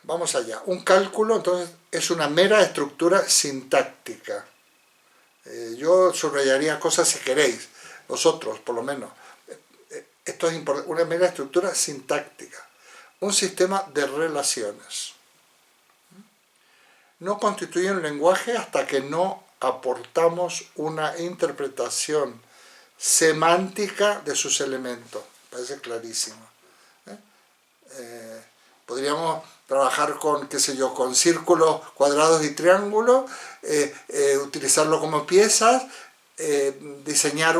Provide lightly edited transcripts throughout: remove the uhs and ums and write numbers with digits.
vamos allá. Un cálculo, entonces, es una mera estructura sintáctica. Yo subrayaría cosas si queréis, vosotros por lo menos. Esto es importante, una mera estructura sintáctica. Un sistema de relaciones. No constituye un lenguaje hasta que no aportamos una interpretación semántica de sus elementos. Parece clarísimo. Podríamos trabajar con, qué sé yo, con círculos, cuadrados y triángulos, utilizarlo como piezas, diseñar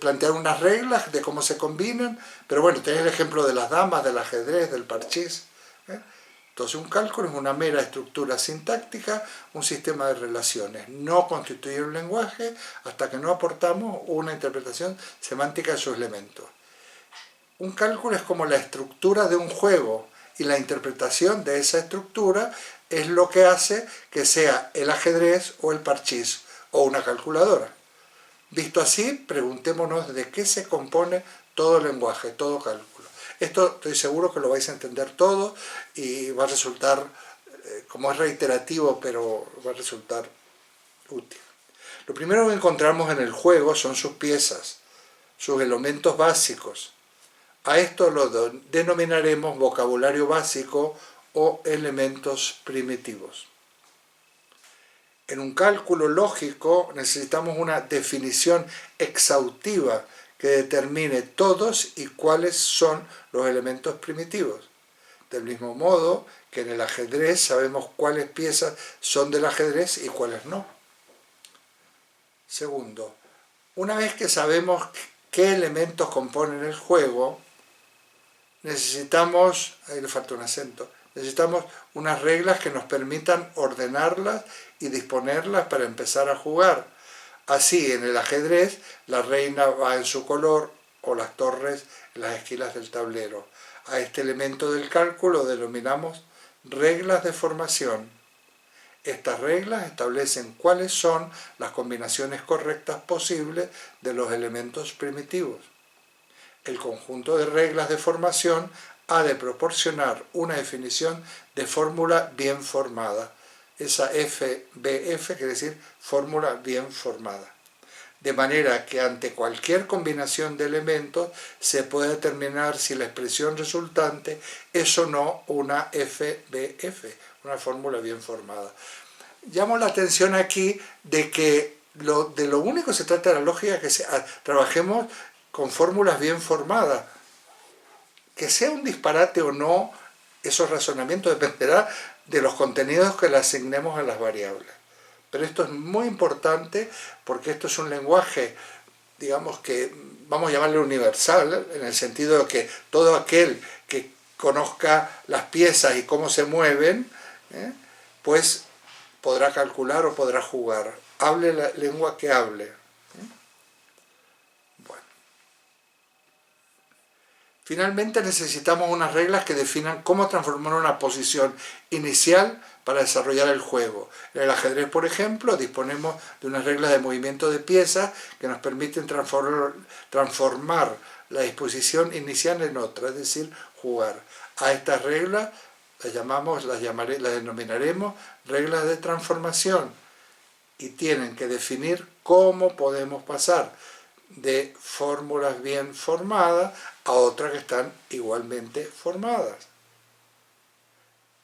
plantear unas reglas de cómo se combinan, pero bueno, tenéis el ejemplo de las damas, del ajedrez, del parchís. Entonces un cálculo es una mera estructura sintáctica, un sistema de relaciones. No constituye un lenguaje hasta que no aportamos una interpretación semántica de sus elementos. Un cálculo es como la estructura de un juego y la interpretación de esa estructura es lo que hace que sea el ajedrez o el parchís o una calculadora. Visto así, preguntémonos de qué se compone todo lenguaje, todo cálculo. Esto estoy seguro que lo vais a entender todo y va a resultar, como es reiterativo, pero va a resultar útil. Lo primero que encontramos en el juego son sus piezas, sus elementos básicos. A esto lo denominaremos vocabulario básico o elementos primitivos. En un cálculo lógico necesitamos una definición exhaustiva que determine todos y cuáles son los elementos primitivos. Del mismo modo que en el ajedrez sabemos cuáles piezas son del ajedrez y cuáles no. Segundo, una vez que sabemos qué elementos componen el juego, necesitamos, ahí le falta un acento, necesitamos unas reglas que nos permitan ordenarlas y disponerlas para empezar a jugar. Así, en el ajedrez, la reina va en su color o las torres en las esquinas del tablero. A este elemento del cálculo lo denominamos reglas de formación. Estas reglas establecen cuáles son las combinaciones correctas posibles de los elementos primitivos. El conjunto de reglas de formación ha de proporcionar una definición de fórmula bien formada. Esa FBF quiere decir fórmula bien formada. De manera que ante cualquier combinación de elementos se puede determinar si la expresión resultante es o no una FBF, una fórmula bien formada. Llamo la atención aquí de que de lo único que se trata de la lógica es que trabajemos con fórmulas bien formadas. Que sea un disparate o no, esos razonamientos dependerá de los contenidos que le asignemos a las variables. Pero esto es muy importante porque esto es un lenguaje, digamos que vamos a llamarle universal, en el sentido de que todo aquel que conozca las piezas y cómo se mueven, pues podrá calcular o podrá jugar. Hable la lengua que hable. Finalmente necesitamos unas reglas que definan cómo transformar una posición inicial para desarrollar el juego. En el ajedrez, por ejemplo, disponemos de unas reglas de movimiento de piezas que nos permiten transformar la disposición inicial en otra, es decir, jugar. A estas reglas las denominaremos reglas de transformación y tienen que definir cómo podemos pasar de fórmulas bien formadas a otras que están igualmente formadas.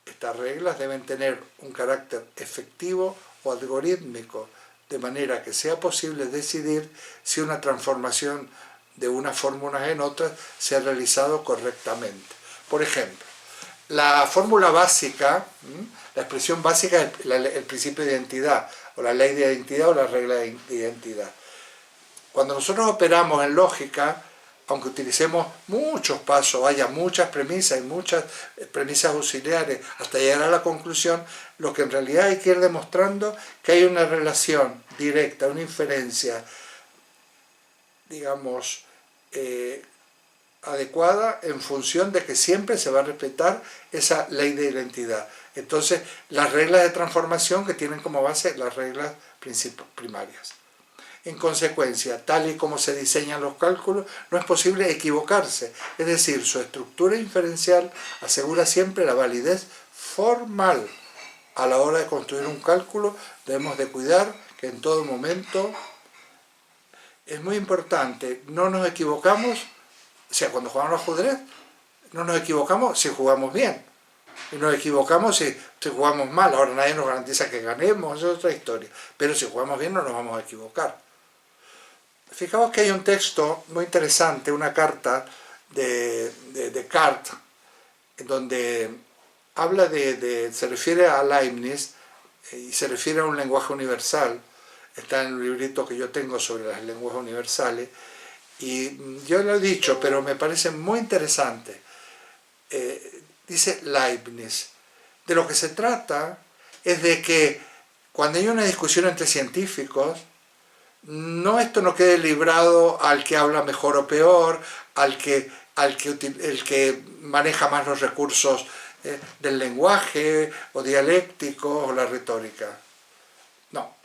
Estas reglas deben tener un carácter efectivo o algorítmico, de manera que sea posible decidir si una transformación de unas fórmulas en otras se ha realizado correctamente. Por ejemplo, la fórmula básica, la expresión básica es el principio de identidad, o la ley de identidad o la regla de identidad. Cuando nosotros operamos en lógica, aunque utilicemos muchos pasos, haya muchas premisas y muchas premisas auxiliares hasta llegar a la conclusión, lo que en realidad hay que ir demostrando que hay una relación directa, una inferencia, digamos, adecuada en función de que siempre se va a respetar esa ley de identidad. Entonces, las reglas de transformación que tienen como base las reglas primarias. En consecuencia, tal y como se diseñan los cálculos, no es posible equivocarse, es decir, su estructura inferencial asegura siempre la validez formal. A la hora de construir un cálculo debemos de cuidar que en todo momento es muy importante, no nos equivocamos, o sea, cuando jugamos al ajedrez, no nos equivocamos si jugamos bien, y nos equivocamos si jugamos mal. Ahora nadie nos garantiza que ganemos, eso es otra historia, pero si jugamos bien no nos vamos a equivocar. Fijaos que hay un texto muy interesante, una carta de Descartes, donde habla se refiere a Leibniz y se refiere a un lenguaje universal. Está en un librito que yo tengo sobre las lenguas universales, y yo lo he dicho, pero me parece muy interesante. Dice Leibniz, de lo que se trata es de que cuando hay una discusión entre científicos, esto no quede librado al que habla mejor o peor, el que maneja más los recursos del lenguaje o dialéctico o la retórica. No,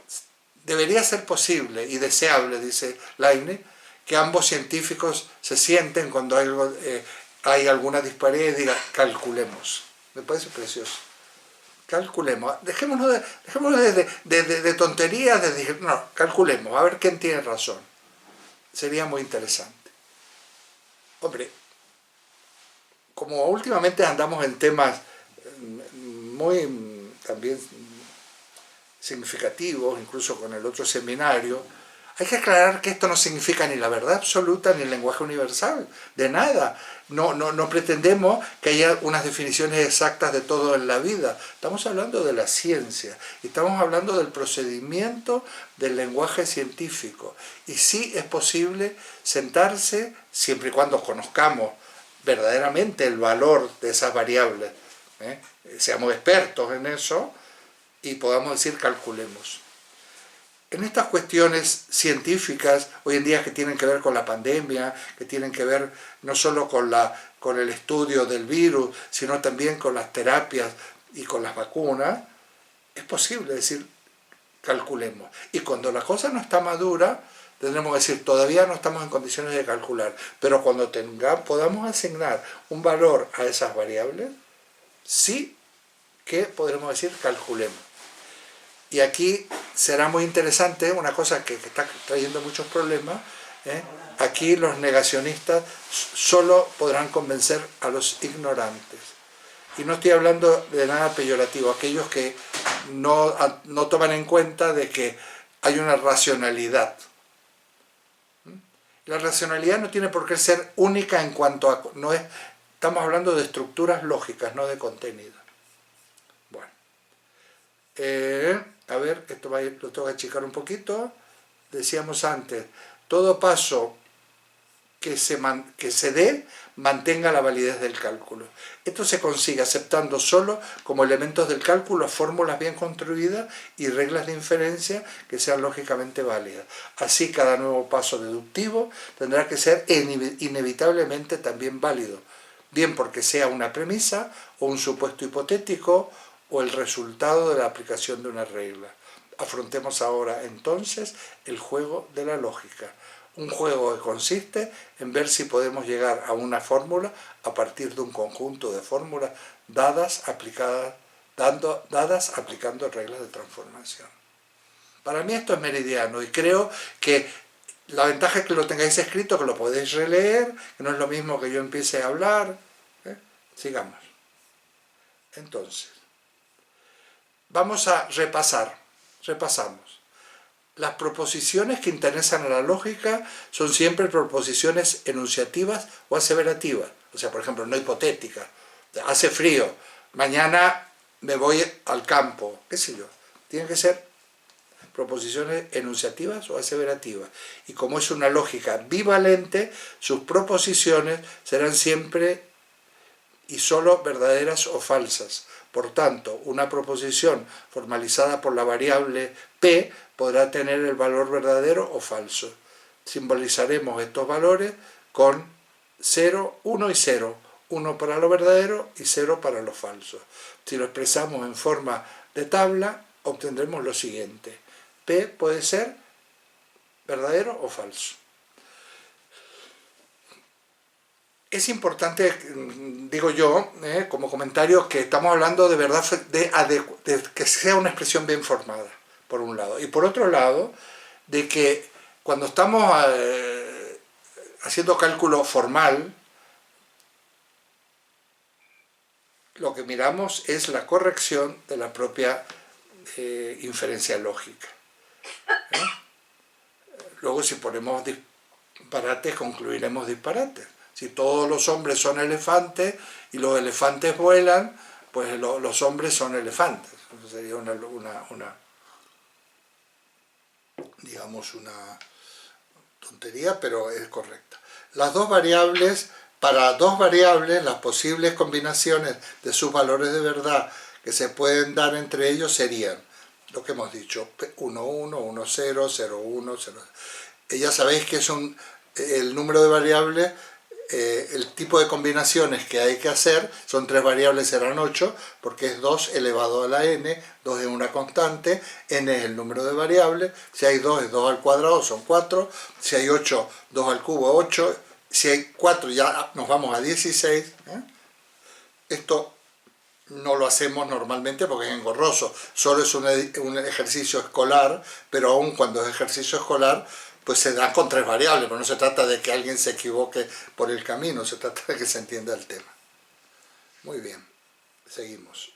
debería ser posible y deseable, dice Leibniz, que ambos científicos se sienten cuando hay alguna disparidad y digan, calculemos. Me parece precioso. Calculemos, dejémonos de tonterías, no, calculemos, a ver quién tiene razón. Sería muy interesante. Hombre, como últimamente andamos en temas muy también significativos, incluso con el otro seminario, hay que aclarar que esto no significa ni la verdad absoluta ni el lenguaje universal, de nada. No pretendemos que haya unas definiciones exactas de todo en la vida. Estamos hablando de la ciencia y estamos hablando del procedimiento del lenguaje científico. Y sí es posible sentarse, siempre y cuando conozcamos verdaderamente el valor de esas variables, seamos expertos en eso y podamos decir calculemos. En estas cuestiones científicas, hoy en día que tienen que ver con la pandemia, que tienen que ver no solo con el estudio del virus, sino también con las terapias y con las vacunas, es posible decir, calculemos. Y cuando la cosa no está madura, tendremos que decir, todavía no estamos en condiciones de calcular, pero cuando podamos asignar un valor a esas variables, sí que podremos decir, calculemos. Y aquí será muy interesante una cosa que está trayendo muchos problemas. Aquí los negacionistas solo podrán convencer a los ignorantes. Y no estoy hablando de nada peyorativo, aquellos que no toman en cuenta de que hay una racionalidad. La racionalidad no tiene por qué ser única en cuanto a... estamos hablando de estructuras lógicas, no de contenido. Bueno. A ver, esto lo tengo que achicar un poquito. Decíamos antes, todo paso que se dé mantenga la validez del cálculo. Esto se consigue aceptando solo como elementos del cálculo fórmulas bien construidas y reglas de inferencia que sean lógicamente válidas. Así, cada nuevo paso deductivo tendrá que ser inevitablemente también válido, bien porque sea una premisa o un supuesto hipotético o el resultado de la aplicación de una regla. Afrontemos ahora entonces el juego de la lógica. Un juego que consiste en ver si podemos llegar a una fórmula a partir de un conjunto de fórmulas dadas aplicando reglas de transformación. Para mí esto es meridiano y creo que la ventaja es que lo tengáis escrito, que lo podéis releer, que no es lo mismo que yo empiece a hablar. Sigamos. Entonces, vamos a repasamos. Las proposiciones que interesan a la lógica son siempre proposiciones enunciativas o aseverativas. O sea, por ejemplo, no hipotéticas. Hace frío, mañana me voy al campo, qué sé yo. Tienen que ser proposiciones enunciativas o aseverativas. Y como es una lógica bivalente, sus proposiciones serán siempre y solo verdaderas o falsas. Por tanto, una proposición formalizada por la variable P podrá tener el valor verdadero o falso. Simbolizaremos estos valores con 0, 1 y 0. 1 para lo verdadero y 0 para lo falso. Si lo expresamos en forma de tabla, obtendremos lo siguiente. P puede ser verdadero o falso. Es importante, digo yo, como comentario, que estamos hablando de verdad de que sea una expresión bien formada, por un lado. Y por otro lado, de que cuando estamos haciendo cálculo formal, lo que miramos es la corrección de la propia inferencia lógica. Luego, si ponemos disparates, concluiremos disparates. Si todos los hombres son elefantes y los elefantes vuelan, pues los hombres son elefantes. Eso sería digamos, una tontería, pero es correcta. Las dos variables, para dos variables, las posibles combinaciones de sus valores de verdad que se pueden dar entre ellos serían lo que hemos dicho, 1, 1, 1, 0, 0, 1, 0. Ya sabéis que es el número de variables, el tipo de combinaciones que hay que hacer, son 3 variables, serán 8, porque es 2 elevado a la n, 2 es una constante, n es el número de variables, si hay 2 es 2 al cuadrado, son 4, si hay 8, 2 al cubo, 8, si hay 4 ya nos vamos a 16, Esto no lo hacemos normalmente porque es engorroso, solo es un ejercicio escolar, pero aún cuando es ejercicio escolar, pues se dan con 3 variables, pero no se trata de que alguien se equivoque por el camino, se trata de que se entienda el tema. Muy bien, seguimos.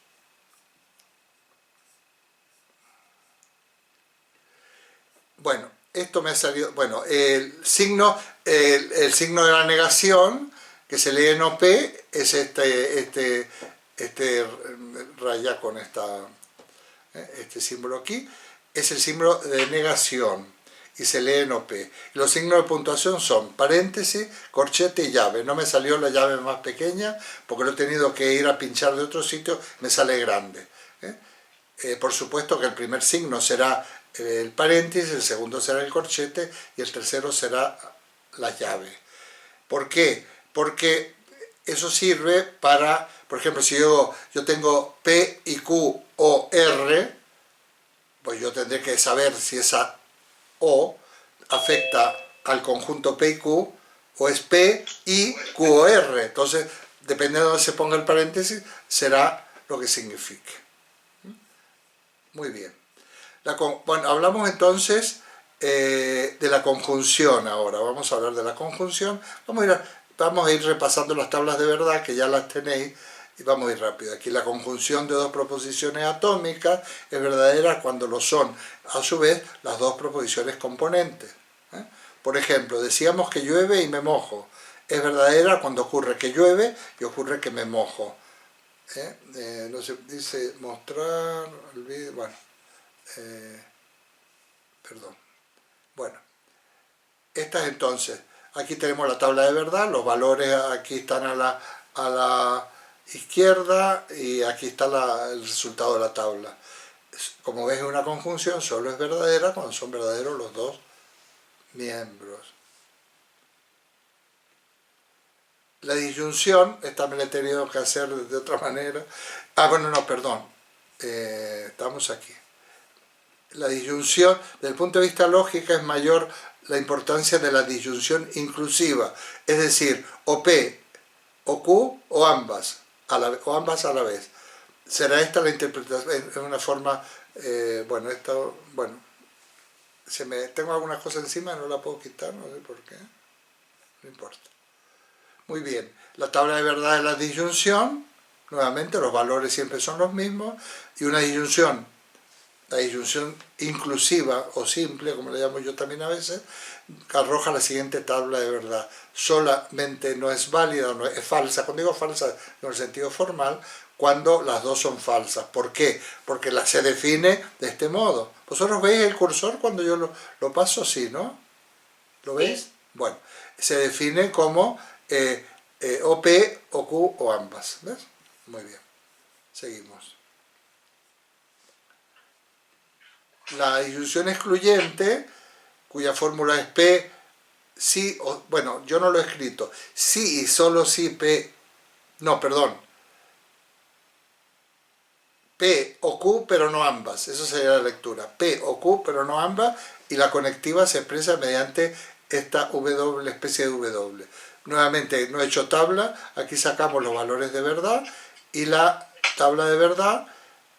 Bueno, esto me ha salido, bueno, el signo de la negación, que se lee en OP, es este raya con este símbolo aquí, es el símbolo de negación y se lee en OP. Los signos de puntuación son paréntesis, corchete y llave. No me salió la llave más pequeña porque lo he tenido que ir a pinchar de otro sitio, me sale grande. Por supuesto que el primer signo será el paréntesis, el segundo será el corchete y el tercero será la llave. ¿Por qué? Porque eso sirve para, por ejemplo, si yo tengo P y Q o R, pues yo tendré que saber si esa O afecta al conjunto P y Q o es P, I, Q o R. Entonces, dependiendo de dónde se ponga el paréntesis, será lo que signifique. Muy bien. Bueno, hablamos entonces de la conjunción ahora. Vamos a hablar de la conjunción. Vamos a ir repasando las tablas de verdad, que ya las tenéis, y vamos a ir rápido. Aquí la conjunción de dos proposiciones atómicas es verdadera cuando lo son, a su vez, las dos proposiciones componentes. Por ejemplo, decíamos que llueve y me mojo. Es verdadera cuando ocurre que llueve y ocurre que me mojo. No sé, dice mostrar, bueno, perdón. Bueno, estas entonces, aquí tenemos la tabla de verdad, los valores aquí están a la izquierda y aquí está el resultado de la tabla. Como ves, una conjunción solo es verdadera cuando son verdaderos los dos miembros. La disyunción, esta me la he tenido que hacer de otra manera. Perdón. Estamos aquí. La disyunción, desde el punto de vista lógico, es mayor la importancia de la disyunción inclusiva, es decir, o P, o Q, o ambas a la vez. Será esta la interpretación, en una forma, tengo alguna cosa encima, no la puedo quitar, no sé por qué, no importa. Muy bien, la tabla de verdad es la disyunción, nuevamente los valores siempre son los mismos, y una disyunción, la disyunción inclusiva o simple, como le llamo yo también a veces, arroja la siguiente tabla de verdad. Solamente no es válida, no es falsa, cuando digo falsa en el sentido formal, cuando las dos son falsas. ¿Por qué? Porque se define de este modo. ¿Vosotros veis el cursor cuando yo lo paso? Sí, ¿no? ¿Lo veis? Sí. Bueno, se define como o P, o Q, o ambas. ¿Ves? Muy bien. Seguimos. La disyunción excluyente, cuya fórmula es P, sí, bueno, yo no lo he escrito, sí y solo sí P, no, perdón, P o Q, pero no ambas, eso sería la lectura, P o Q, pero no ambas, y la conectiva se expresa mediante esta W, especie de W. nuevamente no he hecho tabla, aquí sacamos los valores de verdad y la tabla de verdad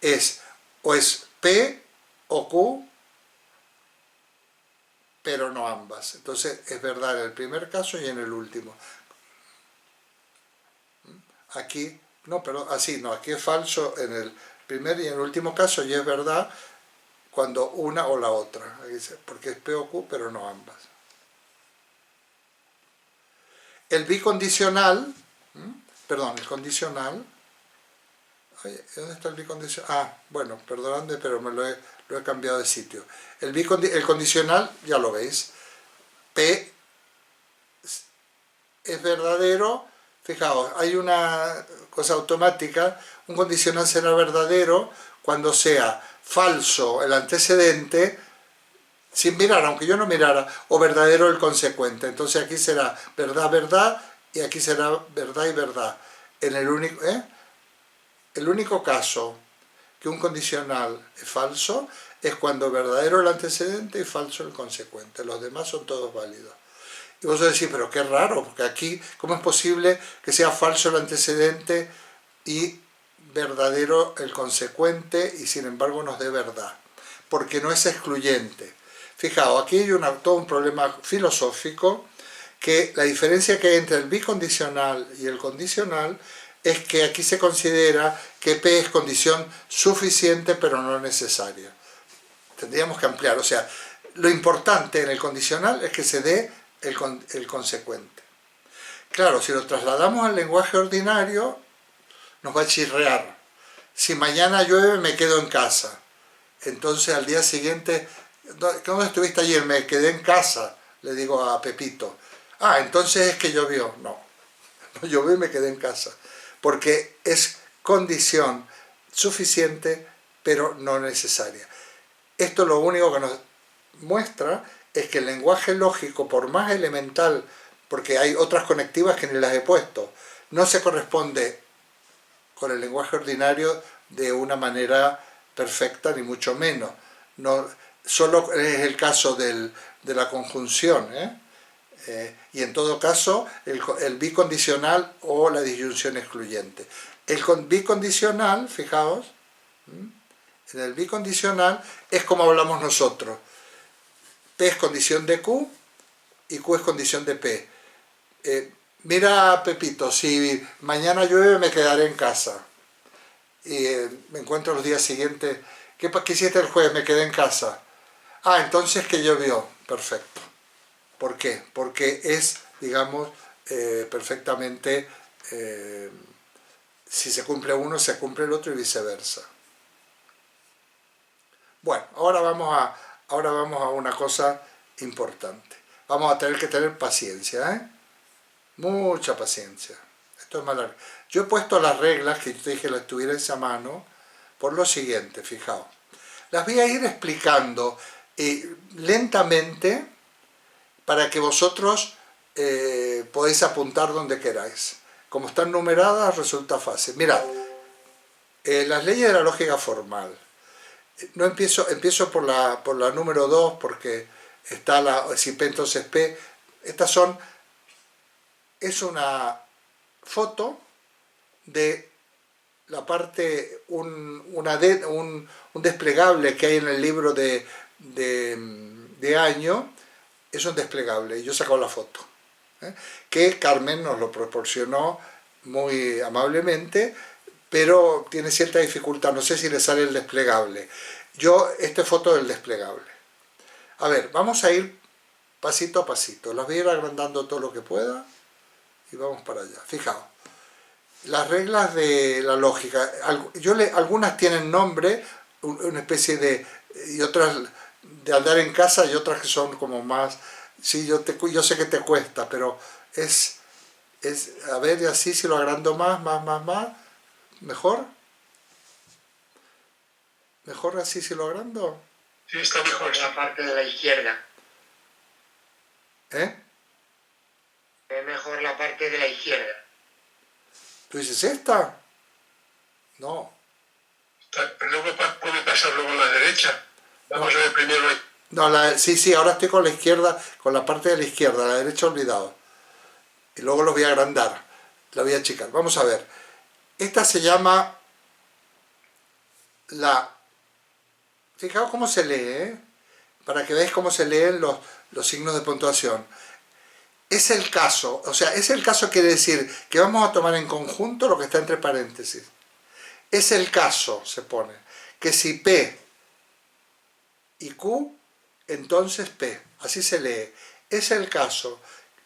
es o es P o Q, pero no ambas. Entonces es verdad en el primer caso y en el último. Aquí, no, pero así, no, aquí es falso en el primer y en el último caso y es verdad cuando una o la otra, porque es P o Q, pero no ambas. El bicondicional, perdón, el condicional, ¿dónde está el bicondicional? Ah, bueno, perdonadme, pero lo he cambiado de sitio. El condicional, ya lo veis, P es verdadero, fijaos, hay una cosa automática, un condicional será verdadero cuando sea falso el antecedente, sin mirar, aunque yo no mirara, o verdadero el consecuente. Entonces aquí será verdad, verdad, y aquí será verdad y verdad. En el único caso que un condicional es falso es cuando verdadero el antecedente y falso el consecuente. Los demás son todos válidos. Y vos decís, pero qué raro, porque aquí, ¿cómo es posible que sea falso el antecedente y verdadero el consecuente y sin embargo nos dé verdad? Porque no es excluyente. Fijaos, aquí hay todo un problema filosófico, que la diferencia que hay entre el bicondicional y el condicional es que aquí se considera que P es condición suficiente pero no necesaria. Tendríamos que ampliar, o sea, lo importante en el condicional es que se dé el consecuente. Claro, si lo trasladamos al lenguaje ordinario, nos va a chirrear. Si mañana llueve me quedo en casa. Entonces al día siguiente, ¿dónde estuviste ayer? Me quedé en casa, le digo a Pepito. Ah, entonces es que llovió. No, no llovió y me quedé en casa. Porque es condición suficiente, pero no necesaria. Esto lo único que nos muestra es que el lenguaje lógico, por más elemental, porque hay otras conectivas que ni las he puesto, no se corresponde con el lenguaje ordinario de una manera perfecta, ni mucho menos. No, solo es el caso de la conjunción, y en todo caso el bicondicional o la disyunción excluyente. El bicondicional, fijaos, en el bicondicional es como hablamos nosotros. P es condición de Q y Q es condición de P. Mira, Pepito, si mañana llueve me quedaré en casa. Y me encuentro los días siguientes. ¿Qué hiciste el jueves? Me quedé en casa. Ah, entonces que llovió. Perfecto. ¿Por qué? Porque es, digamos, perfectamente, si se cumple uno, se cumple el otro y viceversa. Bueno, ahora vamos a una cosa importante. Vamos a tener que tener paciencia, mucha paciencia. Esto es más largo. Yo he puesto las reglas que yo te dije las tuvierais a mano por lo siguiente, fijaos. Las voy a ir explicando lentamente para que vosotros podéis apuntar donde queráis. Como están numeradas resulta fácil. Mirad, las leyes de la lógica formal. No empiezo por la número 2 porque está si P entonces P. Estas es una foto de la parte, un desplegable que hay en el libro de año, es un desplegable, y yo he sacado la foto, que Carmen nos lo proporcionó muy amablemente, pero tiene cierta dificultad, no sé si le sale el desplegable. Esta foto del desplegable. A ver, vamos a ir pasito a pasito, las voy a ir agrandando todo lo que pueda, y vamos para allá. Fijaos, las reglas de la lógica, algunas tienen nombre, una especie de, y otras de andar en casa, y otras que son como más, sí, yo sé que te cuesta, pero a ver, y así si lo agrando más, mejor. ¿Mejor así si lo agrando? Sí, está mejor la parte de la izquierda. ¿Eh? Es mejor la parte de la izquierda. ¿Tú dices esta? No. Pero luego puede pasar luego a la derecha. Vamos a ver primero. No, sí, ahora estoy con la izquierda, con la parte de la izquierda, la derecha olvidado. y luego los voy a agrandar, la voy a achicar. Vamos a ver, esta se llama fijaos cómo se lee, para que veáis cómo se leen los signos de puntuación. Es el caso, o sea, es el caso quiere decir que vamos a tomar en conjunto lo que está entre paréntesis. Es el caso, se pone, que si P y Q, entonces P. Así se lee. Es el caso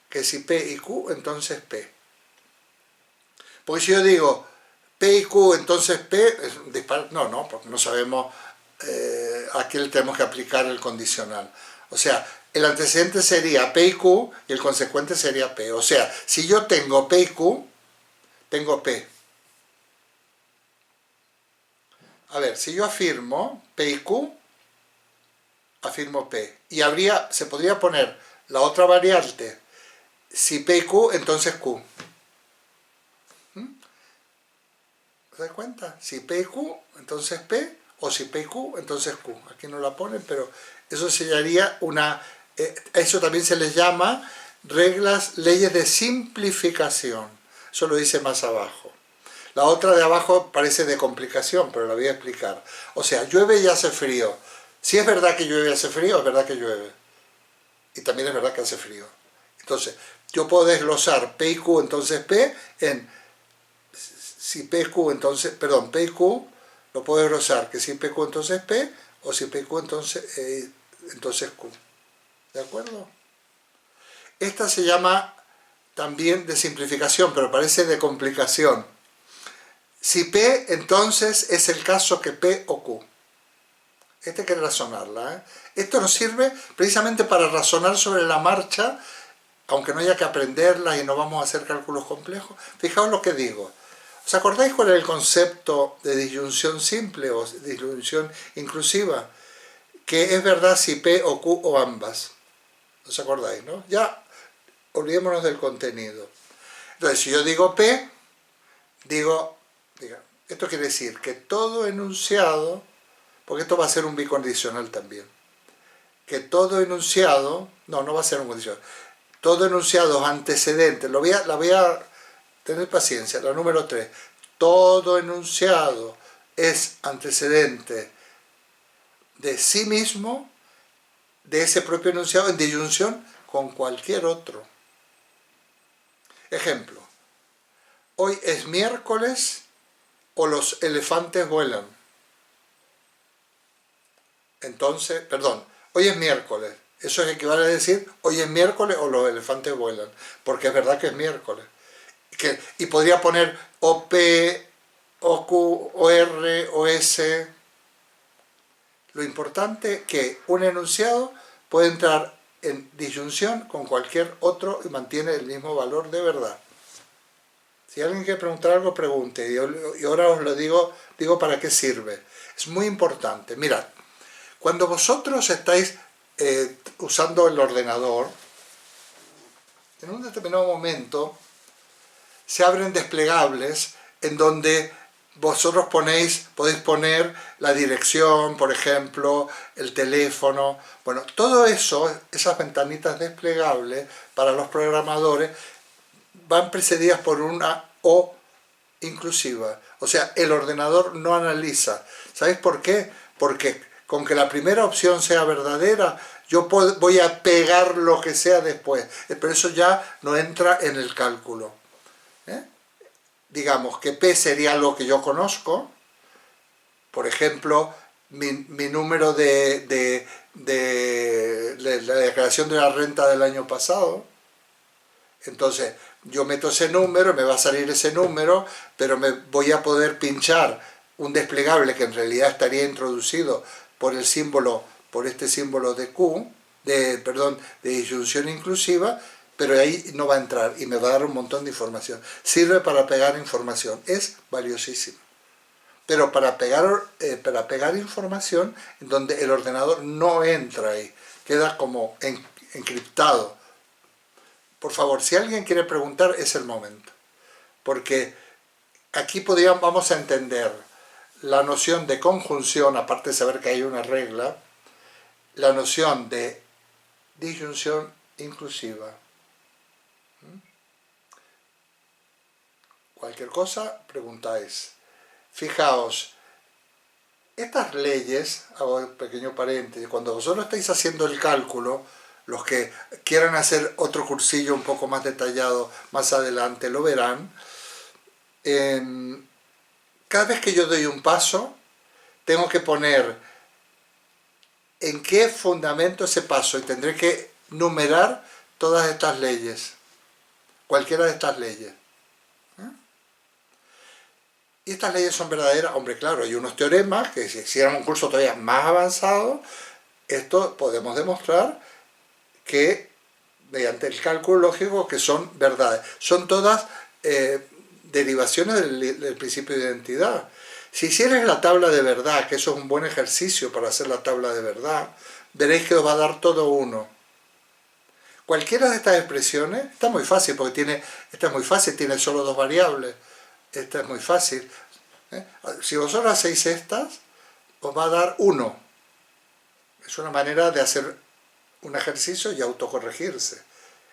que si P y Q, entonces P. Porque si yo digo P y Q, entonces P, es un disparate. No, porque no sabemos a qué le tenemos que aplicar el condicional. O sea, el antecedente sería P y Q y el consecuente sería P. O sea, si yo tengo P y Q, tengo P. A ver, si yo afirmo P y Q, afirmo P. Y se podría poner la otra variante. Si P y Q, entonces Q. ¿Te das cuenta? Si P y Q, entonces P. O si P y Q, entonces Q. Aquí no la ponen, pero eso sería eso también se les llama leyes de simplificación. Eso lo dice más abajo. La otra de abajo parece de complicación, pero la voy a explicar. O sea, llueve y hace frío. Si es verdad que llueve y hace frío, es verdad que llueve. Y también es verdad que hace frío. Entonces, yo puedo desglosar P y Q, entonces P, en si P y Q, entonces, perdón, P y Q, lo puedo desglosar, que si P y Q, entonces P, o si P y Q, entonces Q. ¿De acuerdo? Esta se llama también de simplificación, pero parece de complicación. Si P, entonces es el caso que P o Q. Esta hay que razonarla. Esto nos sirve precisamente para razonar sobre la marcha, aunque no haya que aprenderla y no vamos a hacer cálculos complejos. Fijaos lo que digo. ¿Os acordáis cuál es el concepto de disyunción simple o disyunción inclusiva? Que es verdad si P o Q o ambas. ¿Os acordáis, no? Ya olvidémonos del contenido. Entonces, si yo digo P, esto quiere decir que todo enunciado, porque esto va a ser un bicondicional también, que todo enunciado, no va a ser un condicional, todo enunciado antecedente, la voy a tener paciencia, la número 3, todo enunciado es antecedente de sí mismo, de ese propio enunciado en disyunción con cualquier otro. Ejemplo, hoy es miércoles o los elefantes vuelan. Entonces, perdón, hoy es miércoles. Eso equivale a decir hoy es miércoles o los elefantes vuelan, porque es verdad que es miércoles. Y podría poner o P, o Q, o R, o S. Lo importante es que un enunciado puede entrar en disyunción con cualquier otro y mantiene el mismo valor de verdad. Si alguien quiere preguntar algo, pregunte. Y ahora os lo digo para qué sirve. Es muy importante. Mirad, cuando vosotros estáis usando el ordenador, en un determinado momento se abren desplegables en donde vosotros podéis poner la dirección, por ejemplo, el teléfono. Bueno, todo eso, esas ventanitas desplegables para los programadores, van precedidas por una O inclusiva. O sea, el ordenador no analiza. ¿Sabéis por qué? Porque con que la primera opción sea verdadera, yo voy a pegar lo que sea después. Pero eso ya no entra en el cálculo. Digamos que P sería lo que yo conozco. Por ejemplo, mi número de la declaración de la renta del año pasado. Entonces, yo meto ese número, me va a salir ese número, pero me voy a poder pinchar un desplegable que en realidad estaría introducido por este símbolo de Q, de disyunción inclusiva, pero ahí no va a entrar y me va a dar un montón de información. Sirve para pegar información, es valiosísimo. Pero para pegar información en donde el ordenador no entra ahí, queda como encriptado. Por favor, si alguien quiere preguntar, es el momento. Porque aquí vamos a entender la noción de conjunción, aparte de saber que hay una regla, la noción de disyunción inclusiva. cualquier cosa, preguntáis. Fijaos, estas leyes, hago un pequeño paréntesis, cuando vosotros estáis haciendo el cálculo, los que quieran hacer otro cursillo un poco más detallado más adelante lo verán, cada vez que yo doy un paso, tengo que poner en qué fundamento ese paso y tendré que numerar todas estas leyes, cualquiera de estas leyes. Y estas leyes son verdaderas. Hombre, claro, hay unos teoremas que si hiciéramos un curso todavía más avanzado, esto podemos demostrar que mediante el cálculo lógico que son verdades. Son todas derivaciones del principio de identidad. Si hicierais la tabla de verdad, que eso es un buen ejercicio para hacer la tabla de verdad, veréis que os va a dar todo uno. Cualquiera de estas expresiones, está muy fácil, porque esta es muy fácil, tiene solo dos variables. Esta es muy fácil. Si vosotros hacéis estas, os va a dar 1. Es una manera de hacer un ejercicio y autocorregirse.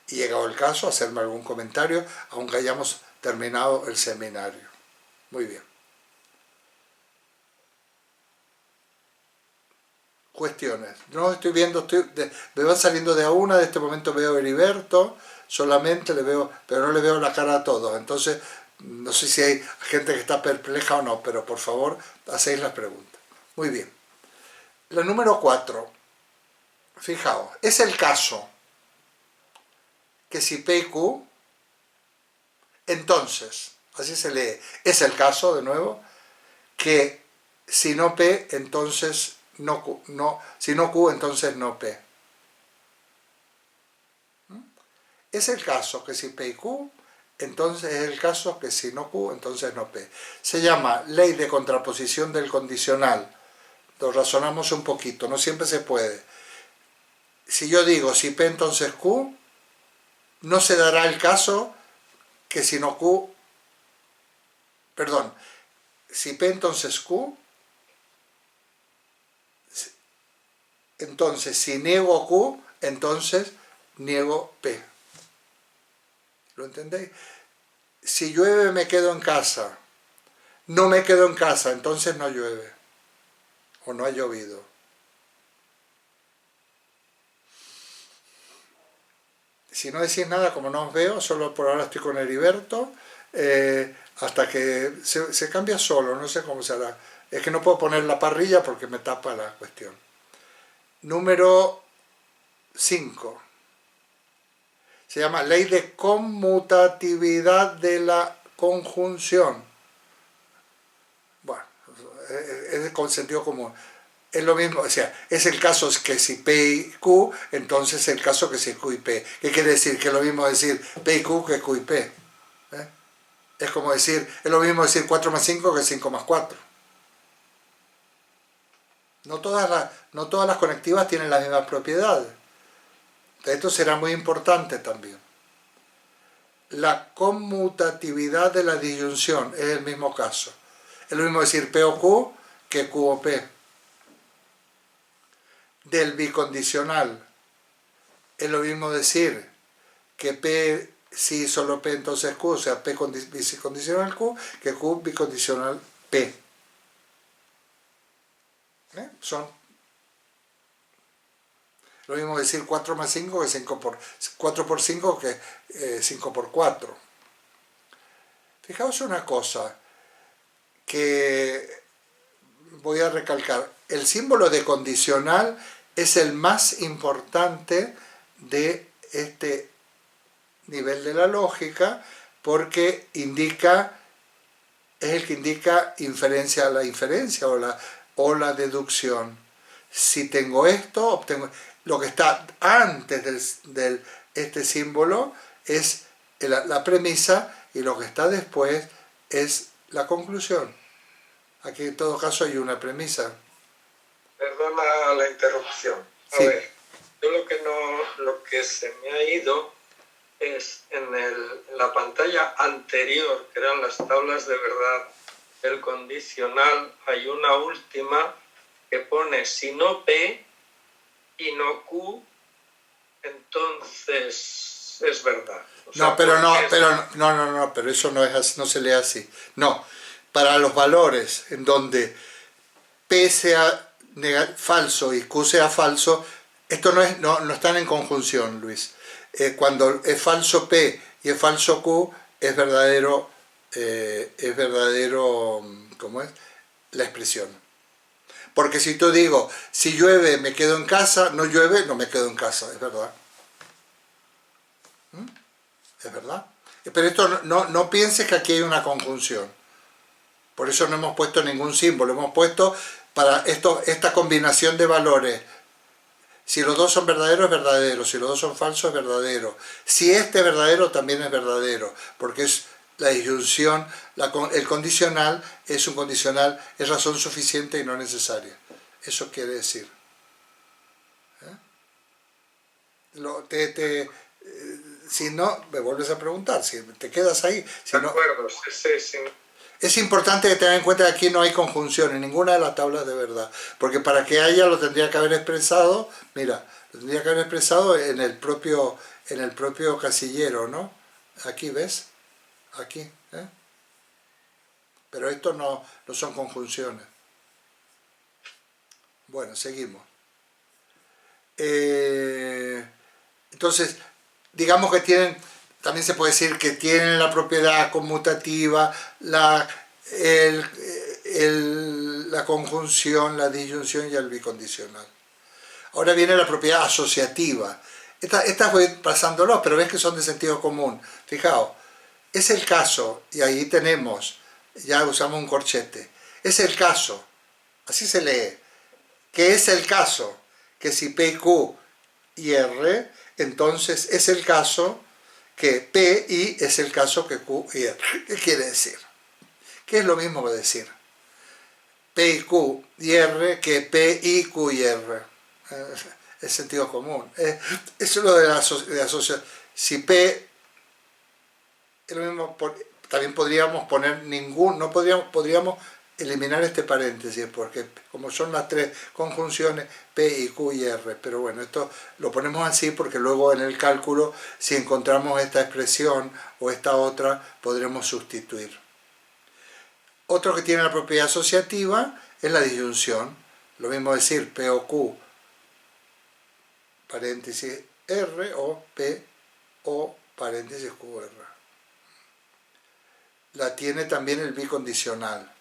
Y llegado el caso, hacerme algún comentario, aunque hayamos terminado el seminario. Muy bien. Cuestiones. No estoy viendo, me van saliendo de a una, de este momento veo a Heriberto, solamente le veo, pero no le veo la cara a todos. Entonces, no sé si hay gente que está perpleja o no, pero por favor, hacéis las preguntas. Muy bien. La número 4. Fijaos, es el caso que si P y Q, entonces, así se lee, es el caso, de nuevo, que si no P, entonces no Q, si no Q, entonces no P. Es el caso que si P y Q, entonces es el caso que si no Q, entonces no P. Se llama ley de contraposición del condicional. Lo razonamos un poquito, no siempre se puede. Si yo digo si P entonces Q, no se dará el caso que si no Q, perdón, si P entonces Q, entonces si niego Q, entonces niego P. ¿Lo entendéis? Si llueve me quedo en casa, no me quedo en casa, entonces no llueve, o no ha llovido. Si no decís nada, como no os veo, solo por ahora estoy con Heriberto, hasta que se cambia solo, no sé cómo será. Es que no puedo poner la parrilla porque me tapa la cuestión. Número 5. Se llama ley de conmutatividad de la conjunción. Bueno, es con sentido común. Es lo mismo, o sea, es el caso que si P y Q, entonces es el caso que si Q y P. ¿Qué quiere decir? Que es lo mismo decir P y Q que Q y P. Es como decir, es lo mismo decir 4 más 5 que 5 más 4. No todas las conectivas tienen las mismas propiedades. Esto será muy importante también. La conmutatividad de la disyunción es el mismo caso. Es lo mismo decir P o Q que Q o P. Del bicondicional es lo mismo decir que P si solo P entonces Q, o sea P bicondicional Q, que Q bicondicional P. Son lo mismo decir 4 más 5 que 4 por 5 que 5 por 4. Fijaos una cosa que voy a recalcar. El símbolo de condicional es el más importante de este nivel de la lógica porque es el que indica inferencia a la inferencia o la deducción. Si tengo esto, obtengo... Lo que está antes de este símbolo es la premisa y lo que está después es la conclusión. Aquí en todo caso hay una premisa. Perdona la interrupción. A Sí. ver, yo lo que se me ha ido es en la pantalla anterior, que eran las tablas de verdad del condicional, hay una última que pone si no P y no Q, entonces es verdad. O sea, pero eso no es no se lee así. No, para los valores en donde P sea falso y Q sea falso, esto no están en conjunción, Luis. Cuando es falso P y es falso Q, es verdadero, ¿cómo es? La expresión. Porque si tú digo, si llueve me quedo en casa, no llueve, no me quedo en casa, es verdad. Es verdad. Pero esto no pienses que aquí hay una conjunción. Por eso no hemos puesto ningún símbolo, hemos puesto para esta combinación de valores. Si los dos son verdaderos, es verdadero. Si los dos son falsos, es verdadero. Si este es verdadero, también es verdadero. Porque es la disyunción, el condicional es un condicional, es razón suficiente y no necesaria. Eso quiere decir. Si no, me vuelves a preguntar, si te quedas ahí. Si de acuerdo, sí. Es importante que tengan en cuenta que aquí no hay conjunción en ninguna de las tablas de verdad, porque para que haya lo tendría que haber expresado, mira, lo tendría que haber expresado en el propio casillero, ¿no? Aquí, ¿ves? Aquí, ¿eh? Pero esto no son conjunciones. Bueno, seguimos. Entonces, digamos que también se puede decir que tienen la propiedad conmutativa, la conjunción, la disyunción y el bicondicional. Ahora viene la propiedad asociativa. Estas voy pasándolo, pero ves que son de sentido común. Fijaos, es el caso, y ahí tenemos, ya usamos un corchete, es el caso, así se lee, que es el caso, que si P, Q y R, entonces es el caso que P, I es el caso que Q y R. ¿Qué quiere decir? Que es lo mismo que decir P y Q y R que P, I, Q y R. Es sentido común. Eso es lo de la asociación. Si P es lo mismo, también podríamos poner podríamos eliminar este paréntesis, porque como son las tres conjunciones P y Q y R, pero bueno, esto lo ponemos así porque luego en el cálculo, si encontramos esta expresión o esta otra, podremos sustituir. Otro que tiene la propiedad asociativa es la disyunción. Lo mismo decir P o Q, paréntesis R, o P o paréntesis QR. La tiene también el bicondicional.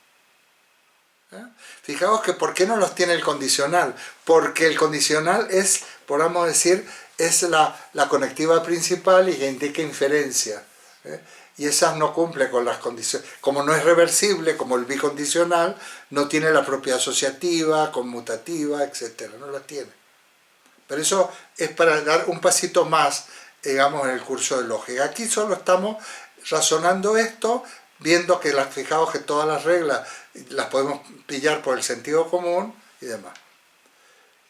Fijaos que ¿por qué no los tiene el condicional? Porque el condicional es, podemos decir, es la conectiva principal y que indica inferencia. Y esas no cumple con las condiciones. Como no es reversible, como el bicondicional, no tiene la propiedad asociativa, conmutativa, etc. No la tiene. Pero eso es para dar un pasito más, digamos, en el curso de lógica. Aquí solo estamos razonando esto, viendo que fijaos que todas las reglas las podemos pillar por el sentido común y demás.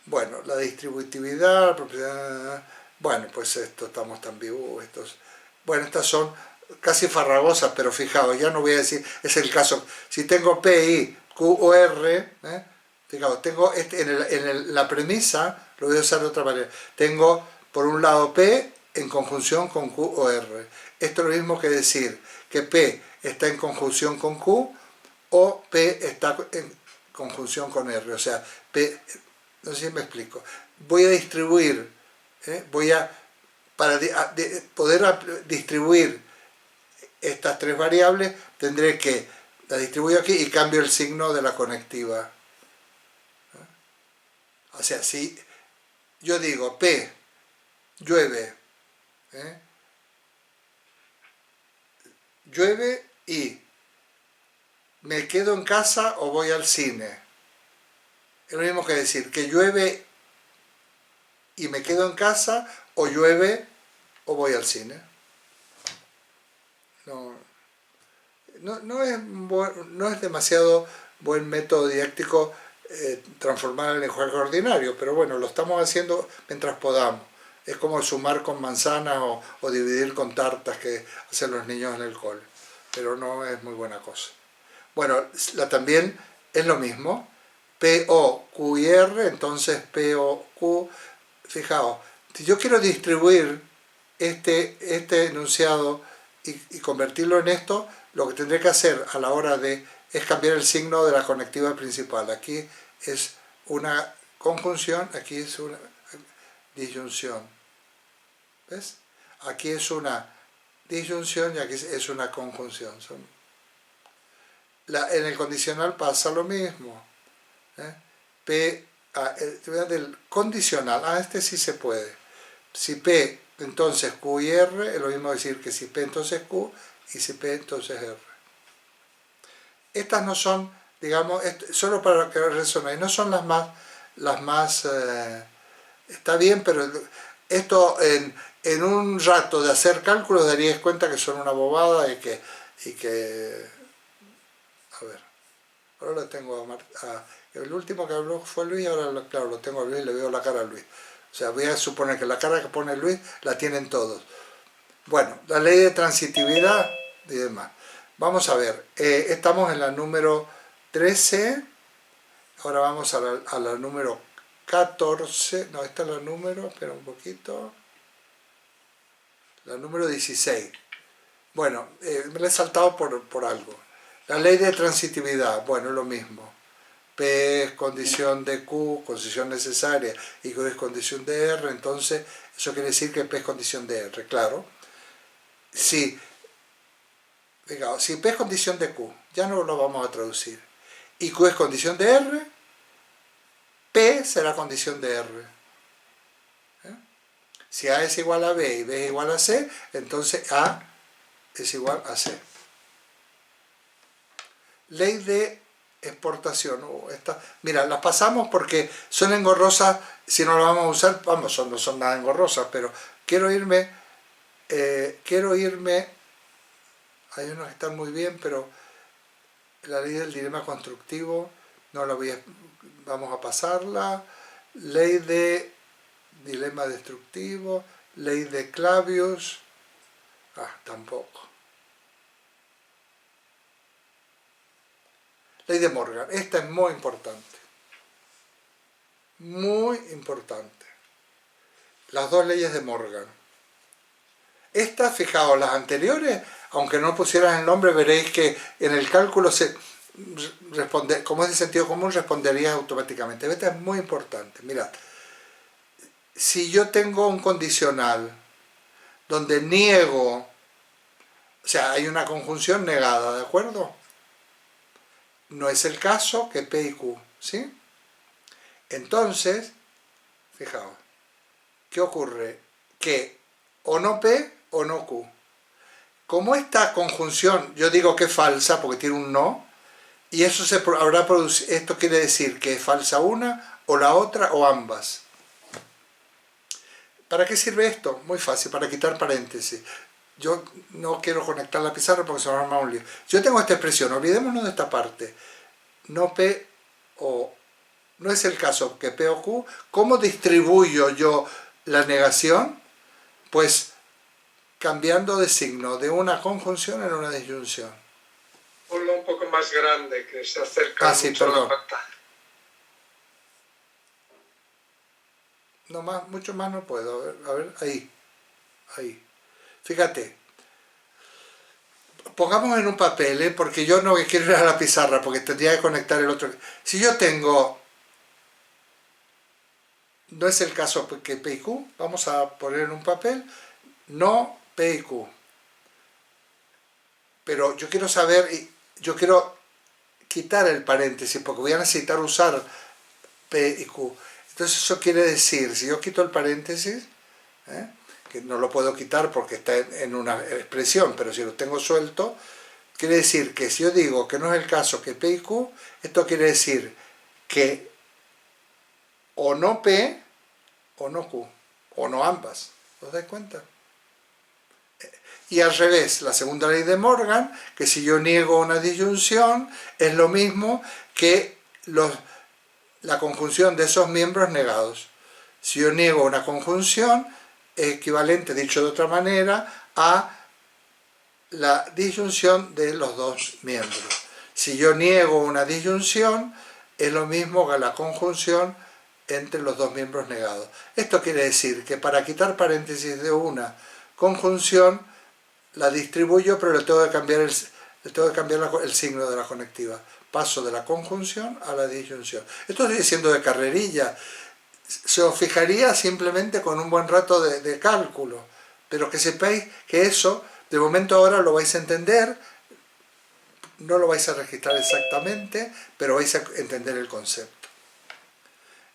Bueno, la distributividad, la propiedad... Bueno, pues esto estamos tan vivos. Bueno, estas son casi farragosas, pero fijaos, ya no voy a decir, es el caso. Si tengo P, I, Q o R, fijaos, tengo en la premisa, lo voy a usar de otra manera. Tengo, por un lado, P en conjunción con Q o R. Esto es lo mismo que decir que P está en conjunción con Q o P está en conjunción con R. O sea, P, no sé si me explico. Voy a distribuir, para poder distribuir estas tres variables, tendré que la distribuyo aquí y cambio el signo de la conectiva. O sea, si yo digo P, llueve, llueve y me quedo en casa o voy al cine. Es lo mismo que decir que llueve y me quedo en casa o llueve o voy al cine. No es demasiado buen método didáctico transformar el lenguaje ordinario, pero bueno, lo estamos haciendo mientras podamos. Es como sumar con manzanas o dividir con tartas que hacen los niños en el cole, pero no es muy buena cosa. Bueno, también es lo mismo, P, O, Q y R, entonces P, O, Q, fijaos, si yo quiero distribuir este enunciado y convertirlo en esto, lo que tendré que hacer a la hora de es cambiar el signo de la conectiva principal. Aquí es una conjunción, aquí es una disyunción. ¿Ves? Aquí es una disyunción y aquí es una conjunción. En el condicional pasa lo mismo. Del condicional, este sí se puede. Si P, entonces Q y R, es lo mismo decir que si P, entonces Q, y si P, entonces R. Estas no son, digamos, solo para que resuene, no son las más está bien, pero esto en un rato de hacer cálculos daríais cuenta que son una bobada y que a ver, ahora lo tengo el último que habló fue Luis, ahora claro, lo tengo a Luis, le veo la cara a Luis. O sea, voy a suponer que la cara que pone Luis la tienen todos. Bueno, la ley de transitividad y demás. Vamos a ver, estamos en la número 13, ahora vamos a la número 14, no, esta es la número, espera un poquito, la número 16. Bueno, me la he saltado por algo. La ley de transitividad, bueno, es lo mismo. P es condición de Q, condición necesaria, y Q es condición de R, entonces eso quiere decir que P es condición de R, claro. Si P es condición de Q, ya no lo vamos a traducir, y Q es condición de R, P será condición de R. Si A es igual a B y B es igual a C, entonces A es igual a C. Ley de exportación. Mira, las pasamos porque son engorrosas, si no las vamos a usar, vamos, no son nada engorrosas, pero quiero irme, hay unos que están muy bien, pero la ley del dilema constructivo, no la vamos a pasarla. Ley de dilema destructivo, ley de Clavius, tampoco. Ley de Morgan, esta es muy importante. Muy importante. Las dos leyes de Morgan. Estas, fijaos, las anteriores, aunque no pusieran el nombre, veréis que en el cálculo como es de sentido común, responderías automáticamente. Esta es muy importante. Mirad, si yo tengo un condicional donde niego, o sea, hay una conjunción negada, ¿de acuerdo? No es el caso que P y Q, ¿sí? Entonces, fijaos, ¿qué ocurre? Que o no P o no Q. Como esta conjunción, yo digo que es falsa porque tiene un no, y eso esto quiere decir que es falsa una, o la otra, o ambas. ¿Para qué sirve esto? Muy fácil, para quitar paréntesis. Yo no quiero conectar la pizarra porque se va a armar un lío. Yo tengo esta expresión, olvidémonos de esta parte. No P o... No es el caso que P o Q. ¿Cómo distribuyo yo la negación? Pues cambiando de signo de una conjunción en una disyunción. Ponlo un poco más grande, que se acerca mucho a la pantalla. No más, mucho más no puedo. A ver, ahí. Fíjate. Pongamos en un papel, porque yo no quiero ir a la pizarra, porque tendría que conectar el otro. Si yo tengo... No es el caso que P y Q, vamos a poner en un papel, no P y Q. Pero yo quiero saber, yo quiero quitar el paréntesis, porque voy a necesitar usar P y Q. Entonces eso quiere decir, si yo quito el paréntesis, que no lo puedo quitar porque está en una expresión, pero si lo tengo suelto, quiere decir que si yo digo que no es el caso que P y Q, esto quiere decir que o no P o no Q, o no ambas. ¿Os dais cuenta? Y al revés, la segunda ley de Morgan, que si yo niego una disyunción, es lo mismo que la conjunción de esos miembros negados. Si yo niego una conjunción, es equivalente, dicho de otra manera, a la disyunción de los dos miembros. Si yo niego una disyunción, es lo mismo que la conjunción entre los dos miembros negados. Esto quiere decir que para quitar paréntesis de una conjunción la distribuyo, pero le tengo que cambiar el signo de la conectiva. Paso de la conjunción a la disyunción. Esto estoy diciendo de carrerilla. Se os fijaría simplemente con un buen rato de cálculo, pero que sepáis que eso, de momento ahora lo vais a entender, no lo vais a registrar exactamente, pero vais a entender el concepto.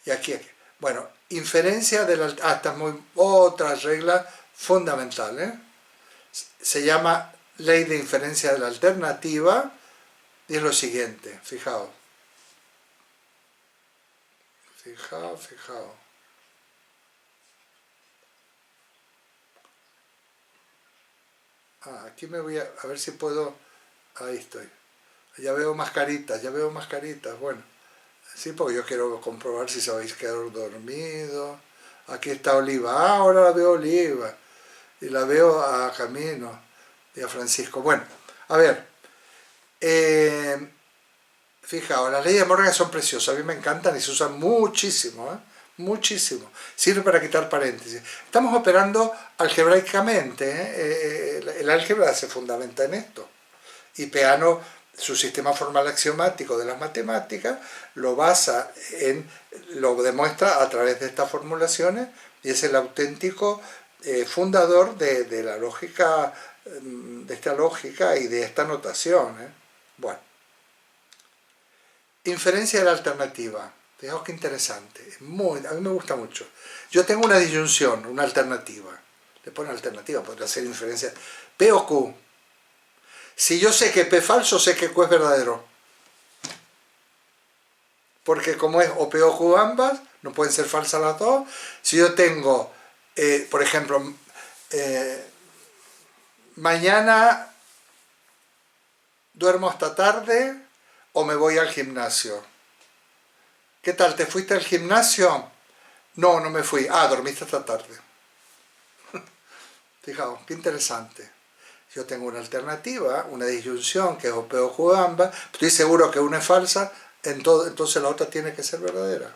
Y aquí. Bueno, inferencia de la... esta es otra regla fundamental, ¿eh? Se llama ley de inferencia de la alternativa, y es lo siguiente, fijaos. Fijaos. Aquí me voy a ver si puedo... Ahí estoy. Ya veo más caritas, bueno. Sí, porque yo quiero comprobar si se habéis quedado dormido. Aquí está Oliva, ahora la veo Oliva. Y la veo a Camino y a Francisco. Bueno, a ver. Fijaos, las leyes de Morgan son preciosas, a mí me encantan y se usan muchísimo, ¿eh? Muchísimo. Sirve para quitar paréntesis. Estamos operando algebraicamente, ¿eh? El álgebra se fundamenta en esto. Y Peano, su sistema formal axiomático de las matemáticas, lo demuestra a través de estas formulaciones y es el auténtico fundador de la lógica, de esta lógica y de esta notación, ¿eh? Bueno. Inferencia de la alternativa. Fijaos qué interesante. A mí me gusta mucho. Yo tengo una disyunción, una alternativa. Le pone alternativa, podría ser inferencia. P o Q. Si yo sé que P es falso, sé que Q es verdadero. Porque como es o P o Q ambas, no pueden ser falsas las dos. Si yo tengo, por ejemplo, mañana duermo hasta tarde o me voy al gimnasio. ¿Qué tal? ¿Te fuiste al gimnasio? No, no me fui. Dormiste hasta tarde. Fijaos, qué interesante. Yo tengo una alternativa, una disyunción que es o P o Q ambas. Estoy seguro que una es falsa, entonces la otra tiene que ser verdadera.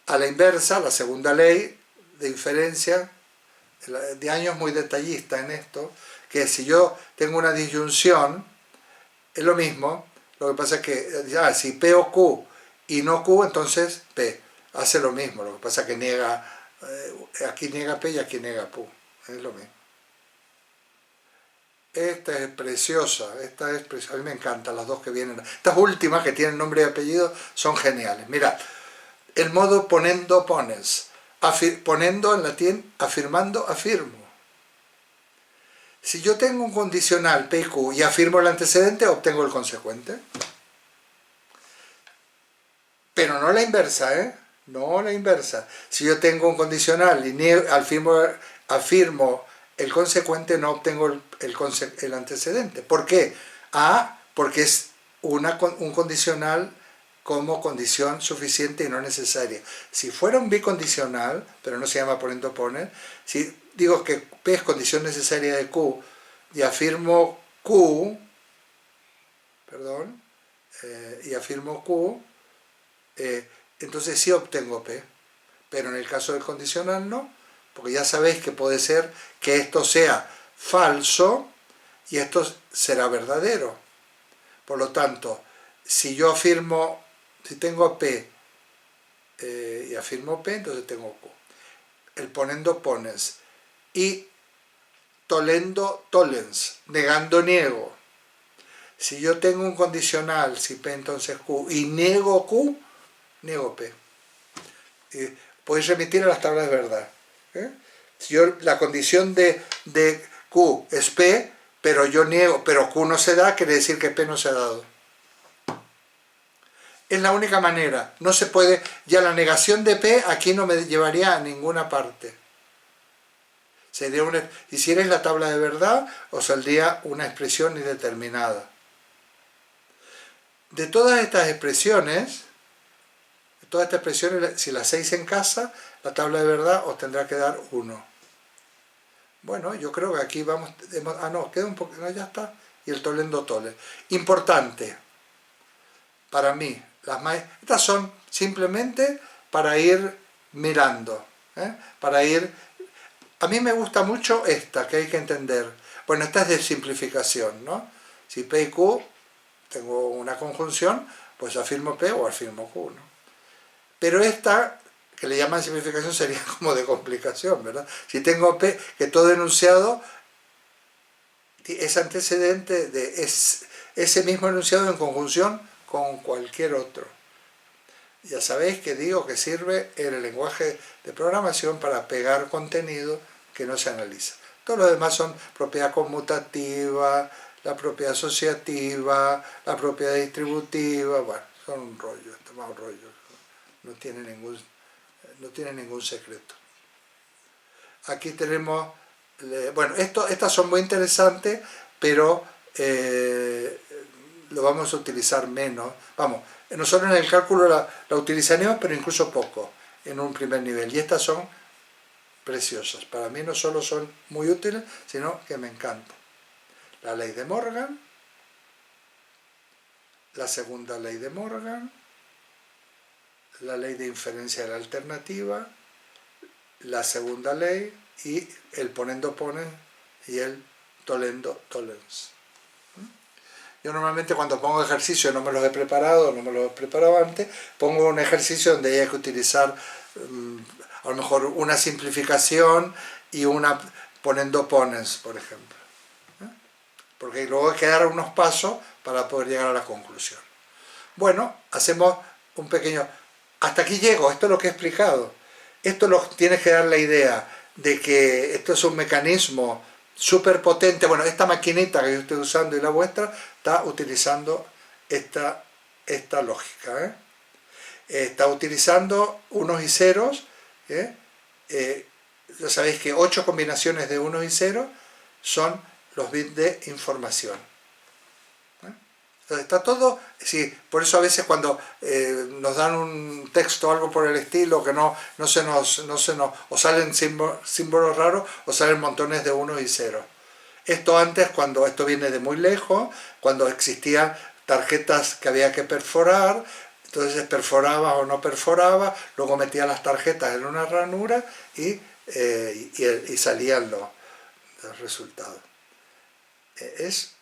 A la inversa, la segunda ley de inferencia, de año es muy detallista en esto, que si yo tengo una disyunción, es lo mismo. Lo que pasa es que si P o Q y no Q, entonces P hace lo mismo. Lo que pasa es que niega, aquí niega P y aquí niega Q. Es lo mismo. Esta es preciosa, a mí me encantan las dos que vienen. Estas últimas que tienen nombre y apellido son geniales. Mirad, el modo ponendo pones, ponendo en latín, afirmando, afirmo. Si yo tengo un condicional P y Q y afirmo el antecedente, obtengo el consecuente. Pero no la inversa, ¿eh? No la inversa. Si yo tengo un condicional y afirmo el consecuente, no obtengo el antecedente. ¿Por qué? Porque es un condicional como condición suficiente y no necesaria. Si fuera un bicondicional, pero no se llama ponendo poner, si digo que P es condición necesaria de Q y afirmo Q, entonces sí obtengo P, pero en el caso del condicional no, porque ya sabéis que puede ser que esto sea falso y esto será verdadero. Por lo tanto, si yo afirmo, si tengo P y afirmo P, entonces tengo Q. El ponendo pones y tolendo tolens, negando niego. Si yo tengo un condicional, si P entonces Q, y niego Q, niego P. Podéis remitir a las tablas de verdad. Si la condición de Q es P, pero yo niego, pero Q no se da, quiere decir que P no se ha dado. Es la única manera. No se puede, ya la negación de P aquí no me llevaría a ninguna parte. Si hicierais la tabla de verdad, os saldría una expresión indeterminada. De todas estas expresiones, si las hacéis en casa, la tabla de verdad os tendrá que dar 1. Bueno, yo creo que aquí vamos... queda un poco... No, ya está. Y el tolendo tole. Importante, para mí, estas son simplemente para ir mirando, para ir A mí me gusta mucho esta, que hay que entender. Bueno, esta es de simplificación, ¿no? Si P y Q, tengo una conjunción, pues afirmo P o afirmo Q, ¿no? Pero esta, que le llaman simplificación, sería como de complicación, ¿verdad? Si tengo P, que todo enunciado es antecedente de ese mismo enunciado en conjunción con cualquier otro. Ya sabéis que digo que sirve el lenguaje de programación para pegar contenido que no se analiza. Todo lo demás son propiedad conmutativa, la propiedad asociativa, la propiedad distributiva, bueno, son un rollo, esto más un rollo, no tiene ningún secreto. Aquí tenemos, bueno, estas son muy interesantes, pero lo vamos a utilizar menos. Vamos, nosotros en el cálculo la utilizaremos, pero incluso poco, en un primer nivel. Y estas son preciosas. Para mí no solo son muy útiles, sino que me encantan. La ley de Morgan, la segunda ley de Morgan, la ley de inferencia de la alternativa, la segunda ley y el ponendo-ponen y el tolendo-tollens. Yo normalmente cuando pongo ejercicio no me los he preparado antes, pongo un ejercicio donde hay que utilizar a lo mejor una simplificación y una ponendo-ponens, por ejemplo. Porque luego hay que dar unos pasos para poder llegar a la conclusión. Bueno, hacemos un pequeño... Hasta aquí llego, esto es lo que he explicado. Esto tienes que dar la idea de que esto es un mecanismo súper potente. Bueno, esta maquinita que yo estoy usando y la vuestra está utilizando esta lógica. Está utilizando unos y ceros. Ya sabéis que 8 combinaciones de unos y ceros son los bits de información. Entonces está todo, sí, por eso a veces cuando nos dan un texto o algo por el estilo que no se nos, o salen símbolos raros o salen montones de unos y ceros. Esto antes, cuando esto viene de muy lejos, cuando existían tarjetas que había que perforar, entonces perforaba o no perforaba, luego metía las tarjetas en una ranura y salían los resultados. Es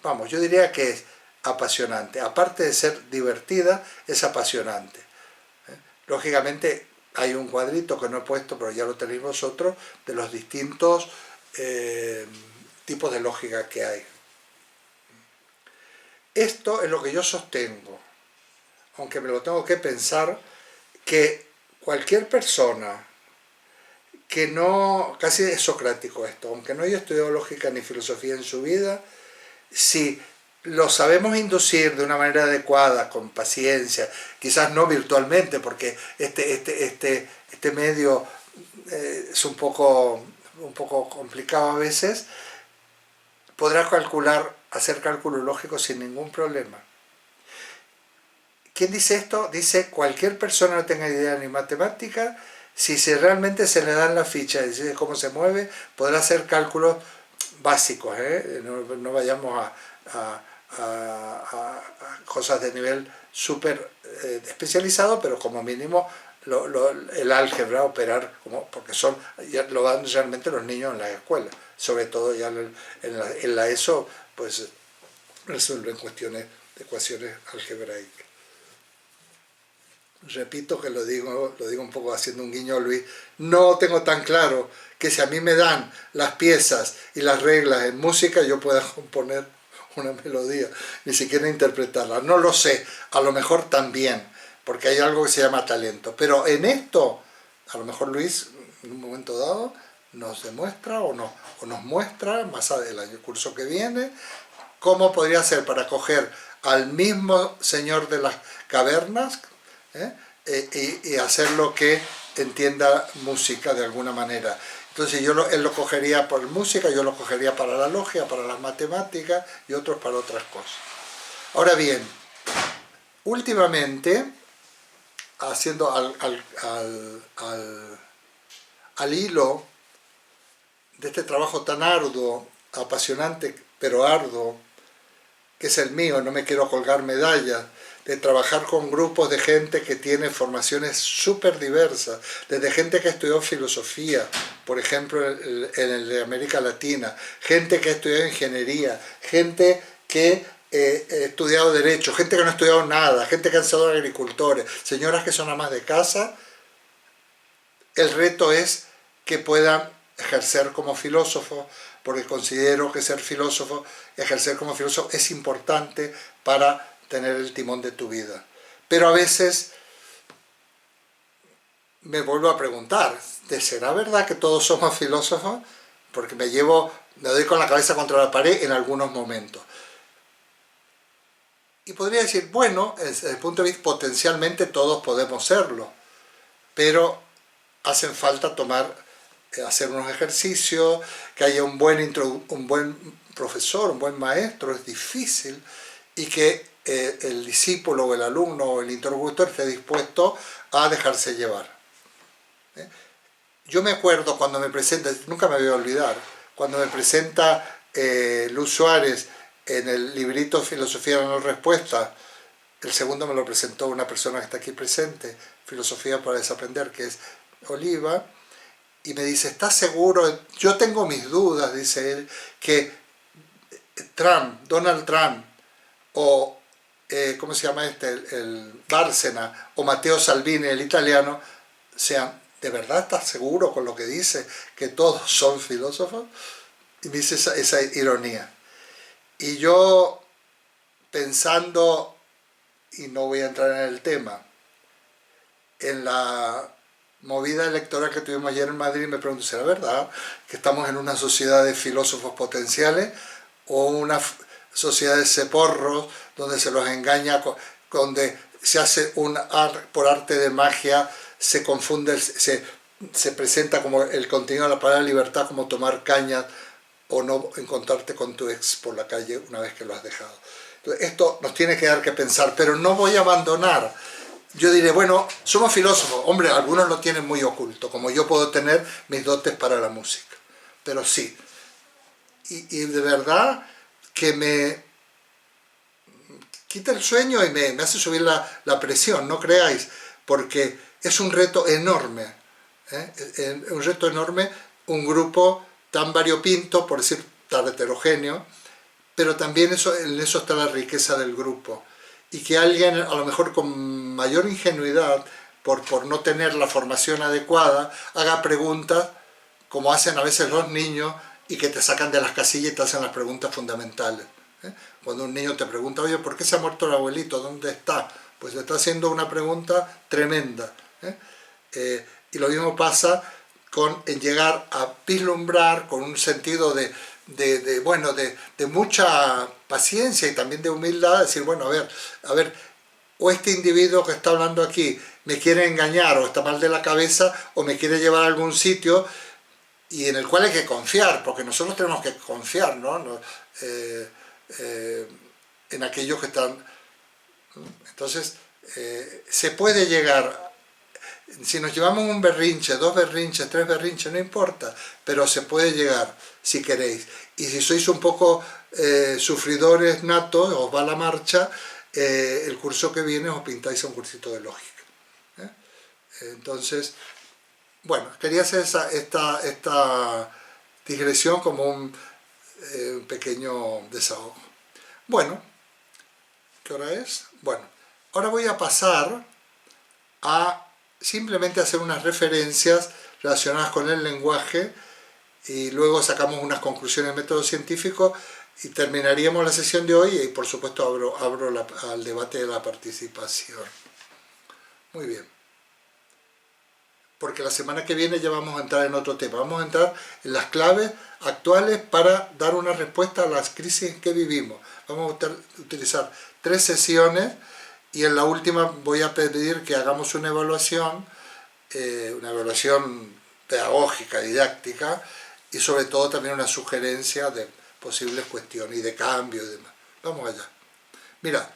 vamos, yo diría que es apasionante. Aparte de ser divertida, es apasionante. Lógicamente hay un cuadrito que no he puesto, pero ya lo tenéis vosotros, de los distintos tipos de lógica que hay. Esto es lo que yo sostengo, aunque me lo tengo que pensar, que cualquier persona que no, casi es socrático esto, aunque no haya estudiado lógica ni filosofía en su vida, si lo sabemos inducir de una manera adecuada, con paciencia, quizás no virtualmente, porque este medio es un poco complicado a veces, podrá hacer cálculos lógicos sin ningún problema. ¿Quién dice esto? Dice cualquier persona no tenga idea ni matemática, si realmente se le dan las fichas y dice cómo se mueve, podrá hacer cálculos básicos, no vayamos a cosas de nivel súper especializado, pero como mínimo el álgebra, operar, porque ya lo dan realmente los niños en las escuelas, sobre todo ya en la ESO, pues resuelven cuestiones de ecuaciones algebraicas. Repito que lo digo un poco haciendo un guiño a Luis, no tengo tan claro que si a mí me dan las piezas y las reglas en música yo pueda componer una melodía, ni siquiera interpretarla, no lo sé, a lo mejor también, porque hay algo que se llama talento, pero en esto, a lo mejor Luis en un momento dado nos demuestra o nos muestra más adelante, el curso que viene, cómo podría ser para coger al mismo señor de las cavernas, y hacerlo que entienda música de alguna manera. Entonces él lo cogería por música, yo lo cogería para la lógica, para las matemáticas y otros para otras cosas. Ahora bien, últimamente, haciendo al hilo de este trabajo tan arduo, apasionante pero arduo, que es el mío, no me quiero colgar medallas, de trabajar con grupos de gente que tiene formaciones súper diversas, desde gente que estudió filosofía, por ejemplo en el de América Latina, gente que ha estudiado ingeniería, gente que ha estudiado derecho, gente que no ha estudiado nada, gente que han sido agricultores, señoras que son amas de casa. El reto es que puedan ejercer como filósofos, porque considero que ejercer como filósofo es importante para tener el timón de tu vida. Pero a veces me vuelvo a preguntar, ¿será verdad que todos somos filósofos? Porque me doy con la cabeza contra la pared en algunos momentos. Y podría decir, bueno, desde el punto de vista potencialmente todos podemos serlo, pero hacen falta hacer unos ejercicios, que haya un buen profesor, un buen maestro, es difícil, y que el discípulo o el alumno o el interlocutor esté dispuesto a dejarse llevar. Yo me acuerdo cuando me presenta, nunca me voy a olvidar, cuando me presenta Luz Suárez en el librito Filosofía no respuesta, el segundo me lo presentó una persona que está aquí presente, Filosofía para desaprender, que es Oliva, y me dice, ¿estás seguro? Yo tengo mis dudas, dice él, que Donald Trump, o ¿cómo se llama el Bárcena, o Matteo Salvini, el italiano, ¿de verdad estás seguro con lo que dice, que todos son filósofos? Y me dice esa ironía. Y yo, pensando, y no voy a entrar en el tema, en la movida electoral que tuvimos ayer en Madrid, me pregunto, ¿será verdad que estamos en una sociedad de filósofos potenciales o una sociedad de ceporros donde se los engaña, donde se hace por arte de magia, se confunde, se presenta como el contenido de la palabra libertad como tomar caña o no encontrarte con tu ex por la calle una vez que lo has dejado? Entonces, esto nos tiene que dar que pensar, pero no voy a abandonar. Yo diré, bueno, somos filósofos. Hombre, algunos lo tienen muy oculto, como yo puedo tener mis dotes para la música. Pero sí. Y de verdad que me quita el sueño y me hace subir la presión, no creáis, porque es un reto enorme. Un reto enorme, un grupo tan variopinto, por decir tan heterogéneo, pero también en eso está la riqueza del grupo. Y que alguien, a lo mejor con mayor ingenuidad, por no tener la formación adecuada, haga preguntas como hacen a veces los niños y que te sacan de las casillas y te hacen las preguntas fundamentales. Cuando un niño te pregunta, oye, ¿por qué se ha muerto el abuelito? ¿Dónde está? Pues le está haciendo una pregunta tremenda. Y lo mismo pasa en llegar a vislumbrar con un sentido de mucha paciencia y también de humildad, decir, bueno, a ver, o este individuo que está hablando aquí me quiere engañar o está mal de la cabeza o me quiere llevar a algún sitio y en el cual hay que confiar, porque nosotros tenemos que confiar, ¿no? En aquellos que están. Entonces, se puede llegar. Si nos llevamos un berrinche, 2 berrinches, 3 berrinches, no importa, pero se puede llegar si queréis. Y si sois un poco sufridores natos, os va la marcha, el curso que viene os pintáis a un cursito de lógica. Entonces, bueno, quería hacer esta digresión como un pequeño desahogo. Bueno, ¿qué hora es? Bueno, ahora voy a pasar a simplemente hacer unas referencias relacionadas con el lenguaje y luego sacamos unas conclusiones de método científico y terminaríamos la sesión de hoy y por supuesto abro al debate de la participación. Muy bien. Porque la semana que viene ya vamos a entrar en otro tema. Vamos a entrar en las claves actuales para dar una respuesta a las crisis que vivimos. Vamos a utilizar 3 sesiones y en la última voy a pedir que hagamos una evaluación pedagógica, didáctica y sobre todo también una sugerencia de posibles cuestiones y de cambio y demás. Vamos allá. Mirad.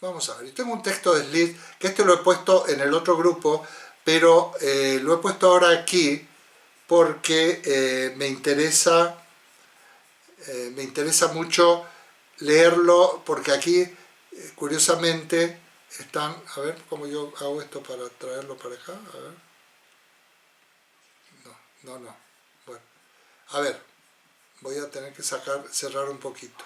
Vamos a ver, yo tengo un texto de Slid, que lo he puesto en el otro grupo, pero lo he puesto ahora aquí porque me interesa mucho leerlo, porque aquí curiosamente están, a ver cómo yo hago esto para traerlo para acá, a ver, no, bueno, a ver, voy a tener que cerrar un poquito.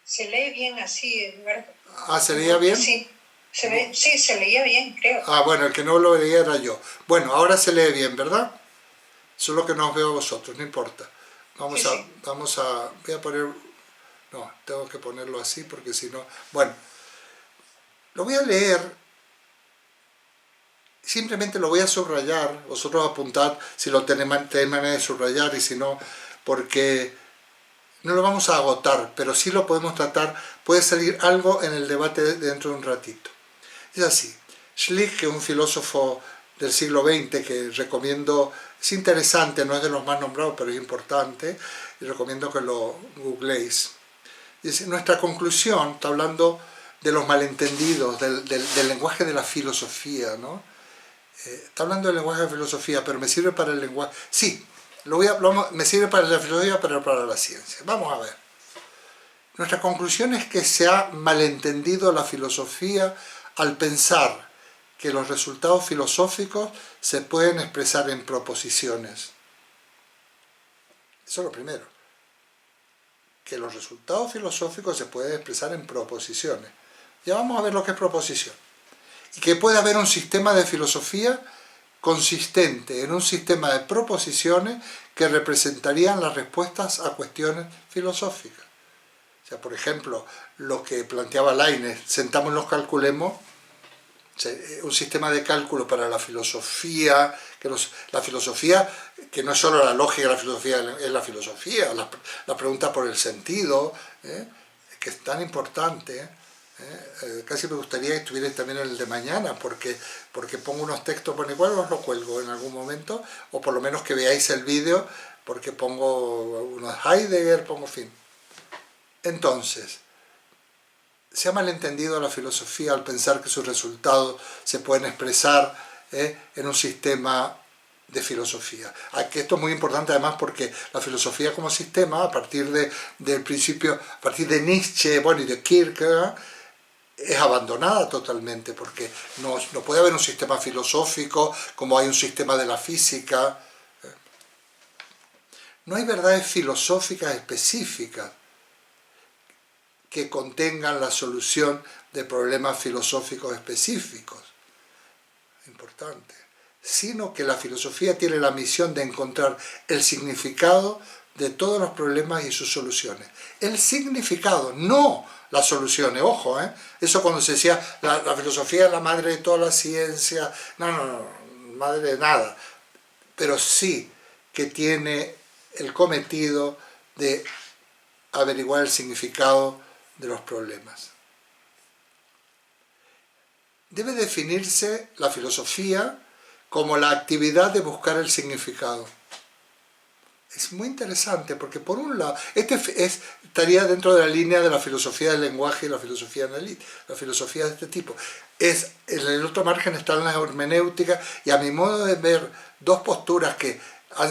Se lee bien así, Eduardo. ¿Se leía bien? Sí, sí, se leía bien, creo. Bueno, el que no lo leía era yo. Bueno, ahora se lee bien, ¿verdad? Solo que no os veo a vosotros, no importa. Voy a poner, no, tengo que ponerlo así porque si no, bueno, lo voy a leer, simplemente lo voy a subrayar, vosotros apuntad si lo tenéis manera de subrayar y si no, porque no lo vamos a agotar, pero sí lo podemos tratar, puede salir algo en el debate dentro de un ratito. Es así, Schlick, que es un filósofo del siglo XX que recomiendo, es interesante, no es de los más nombrados, pero es importante, y recomiendo que lo googleéis. Dice, nuestra conclusión, está hablando de los malentendidos, del lenguaje de la filosofía, ¿no? Está hablando del lenguaje de la filosofía, pero me sirve para el lenguaje... Sí, me sirve para la filosofía, pero para la ciencia. Vamos a ver. Nuestra conclusión es que se ha malentendido la filosofía al pensar que los resultados filosóficos se pueden expresar en proposiciones. Eso es lo primero. Que los resultados filosóficos se pueden expresar en proposiciones. Ya vamos a ver lo que es proposición. Y que puede haber un sistema de filosofía consistente en un sistema de proposiciones que representarían las respuestas a cuestiones filosóficas. O sea, por ejemplo, lo que planteaba Leibniz, sentámonos, calculemos, un sistema de cálculo para la filosofía, la filosofía que no es solo la lógica, la filosofía es la filosofía, la pregunta por el sentido, que es tan importante. Casi me gustaría que estuvierais también en el de mañana, porque pongo unos textos, bueno, igual os lo cuelgo en algún momento, o por lo menos que veáis el vídeo, porque pongo unos Heidegger, pongo fin. Entonces, se ha malentendido la filosofía al pensar que sus resultados se pueden expresar en un sistema de filosofía. Aquí esto es muy importante además porque la filosofía como sistema, a partir del principio, a partir de Nietzsche, bueno, y de Kierkegaard, es abandonada totalmente, porque no puede haber un sistema filosófico como hay un sistema de la física. No hay verdades filosóficas específicas que contengan la solución de problemas filosóficos específicos, importante, sino que la filosofía tiene la misión de encontrar el significado de todos los problemas y sus soluciones. El significado, no las soluciones, ojo, eso cuando se decía la filosofía es la madre de toda la ciencia, no, madre de nada, pero sí que tiene el cometido de averiguar el significado de los problemas. Debe definirse la filosofía como la actividad de buscar el significado. Es muy interesante porque por un lado, estaría dentro de la línea de la filosofía del lenguaje y la filosofía analítica, la filosofía de este tipo. En el otro margen están las hermenéuticas y a mi modo de ver dos posturas que ha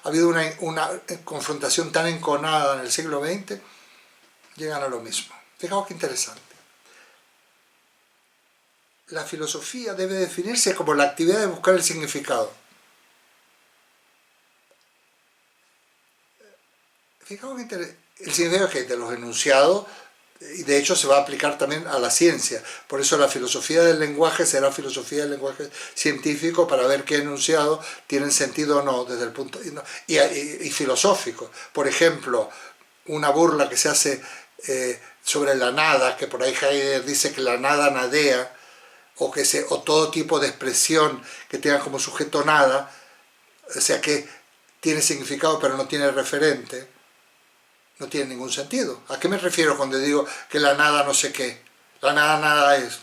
habido una confrontación tan enconada en el siglo XX, llegan a lo mismo. Fijaos qué interesante. La filosofía debe definirse como la actividad de buscar el significado. Fijaos qué interesante. El significado que de los enunciados, y de hecho se va a aplicar también a la ciencia. Por eso la filosofía del lenguaje será filosofía del lenguaje científico para ver qué enunciados tienen sentido o no desde el punto y filosófico. Por ejemplo, una burla que se hace sobre la nada, que por ahí Heidegger dice que la nada nadea, o todo tipo de expresión que tenga como sujeto nada, o sea que tiene significado pero no tiene referente, no tiene ningún sentido. ¿A qué me refiero cuando digo que la nada no sé qué? La nada es.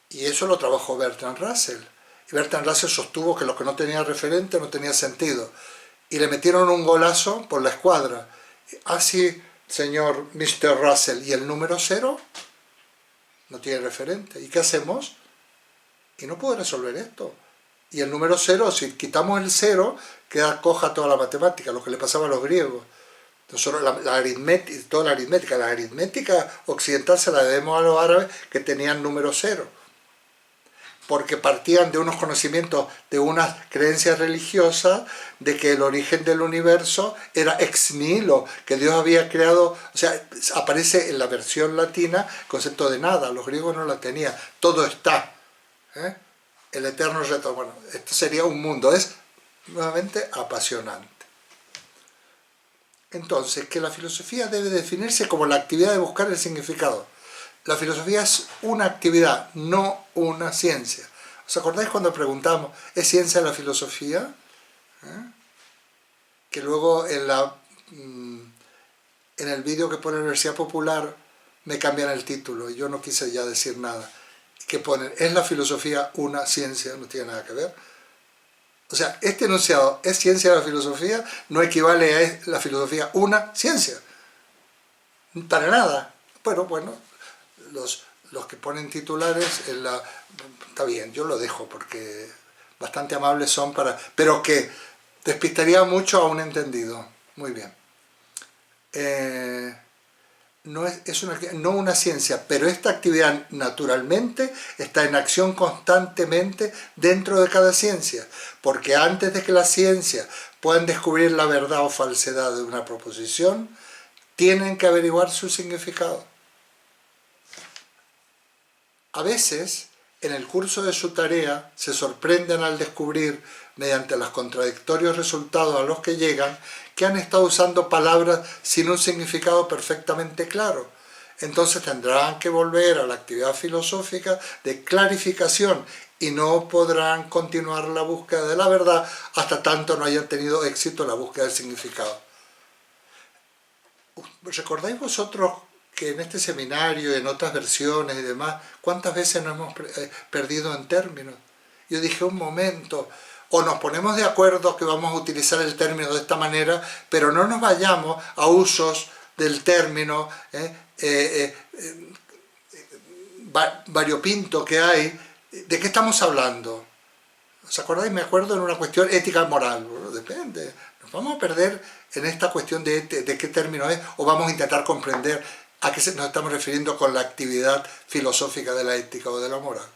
Y eso lo trabajó Bertrand Russell. Y Bertrand Russell sostuvo que lo que no tenía referente no tenía sentido. Y le metieron un golazo por la escuadra. Así, señor Mr. Russell, ¿y el número 0? No tiene referente. ¿Y qué hacemos? Y no puedo resolver esto. Y el número 0, si quitamos el 0, queda coja toda la matemática, lo que le pasaba a los griegos. Nosotros la aritmética, toda la aritmética occidental se la debemos a los árabes que tenían número cero, porque partían de unos conocimientos, de unas creencias religiosas, de que el origen del universo era ex nihilo, que Dios había creado, o sea, aparece en la versión latina el concepto de nada, los griegos no la tenían, todo está, ¿eh? El eterno retorno, bueno, esto sería un mundo, es nuevamente apasionante. Entonces, que la filosofía debe definirse como la actividad de buscar el significado. La filosofía es una actividad, no una ciencia. ¿Os acordáis cuando preguntamos, ¿es ciencia la filosofía? ¿Eh? Que luego en el vídeo que pone la Universidad Popular me cambian el título y yo no quise ya decir nada. Que ponen, ¿es la filosofía una ciencia? No tiene nada que ver. O sea, este enunciado, ¿es ciencia la filosofía? No equivale a ¿es la filosofía una ciencia? Para nada. Pero bueno, los que ponen titulares, está bien, yo lo dejo porque bastante amables son pero que despistaría mucho a un entendido. Muy bien. No una ciencia, pero esta actividad naturalmente está en acción constantemente dentro de cada ciencia, porque antes de que las ciencias puedan descubrir la verdad o falsedad de una proposición, tienen que averiguar su significado. A veces, en el curso de su tarea, se sorprenden al descubrir, mediante los contradictorios resultados a los que llegan, que han estado usando palabras sin un significado perfectamente claro. Entonces tendrán que volver a la actividad filosófica de clarificación y no podrán continuar la búsqueda de la verdad hasta tanto no hayan tenido éxito en la búsqueda del significado. ¿Recordáis vosotros que en este seminario, en otras versiones y demás, cuántas veces nos hemos perdido en términos? Yo dije, un momento, o nos ponemos de acuerdo que vamos a utilizar el término de esta manera, pero no nos vayamos a usos del término variopinto que hay. ¿De qué estamos hablando? ¿Os acordáis? Me acuerdo en una cuestión ética moral. Bueno, depende. Nos vamos a perder en esta cuestión de qué término es, o vamos a intentar comprender a qué nos estamos refiriendo con la actividad filosófica de la ética o de la moral.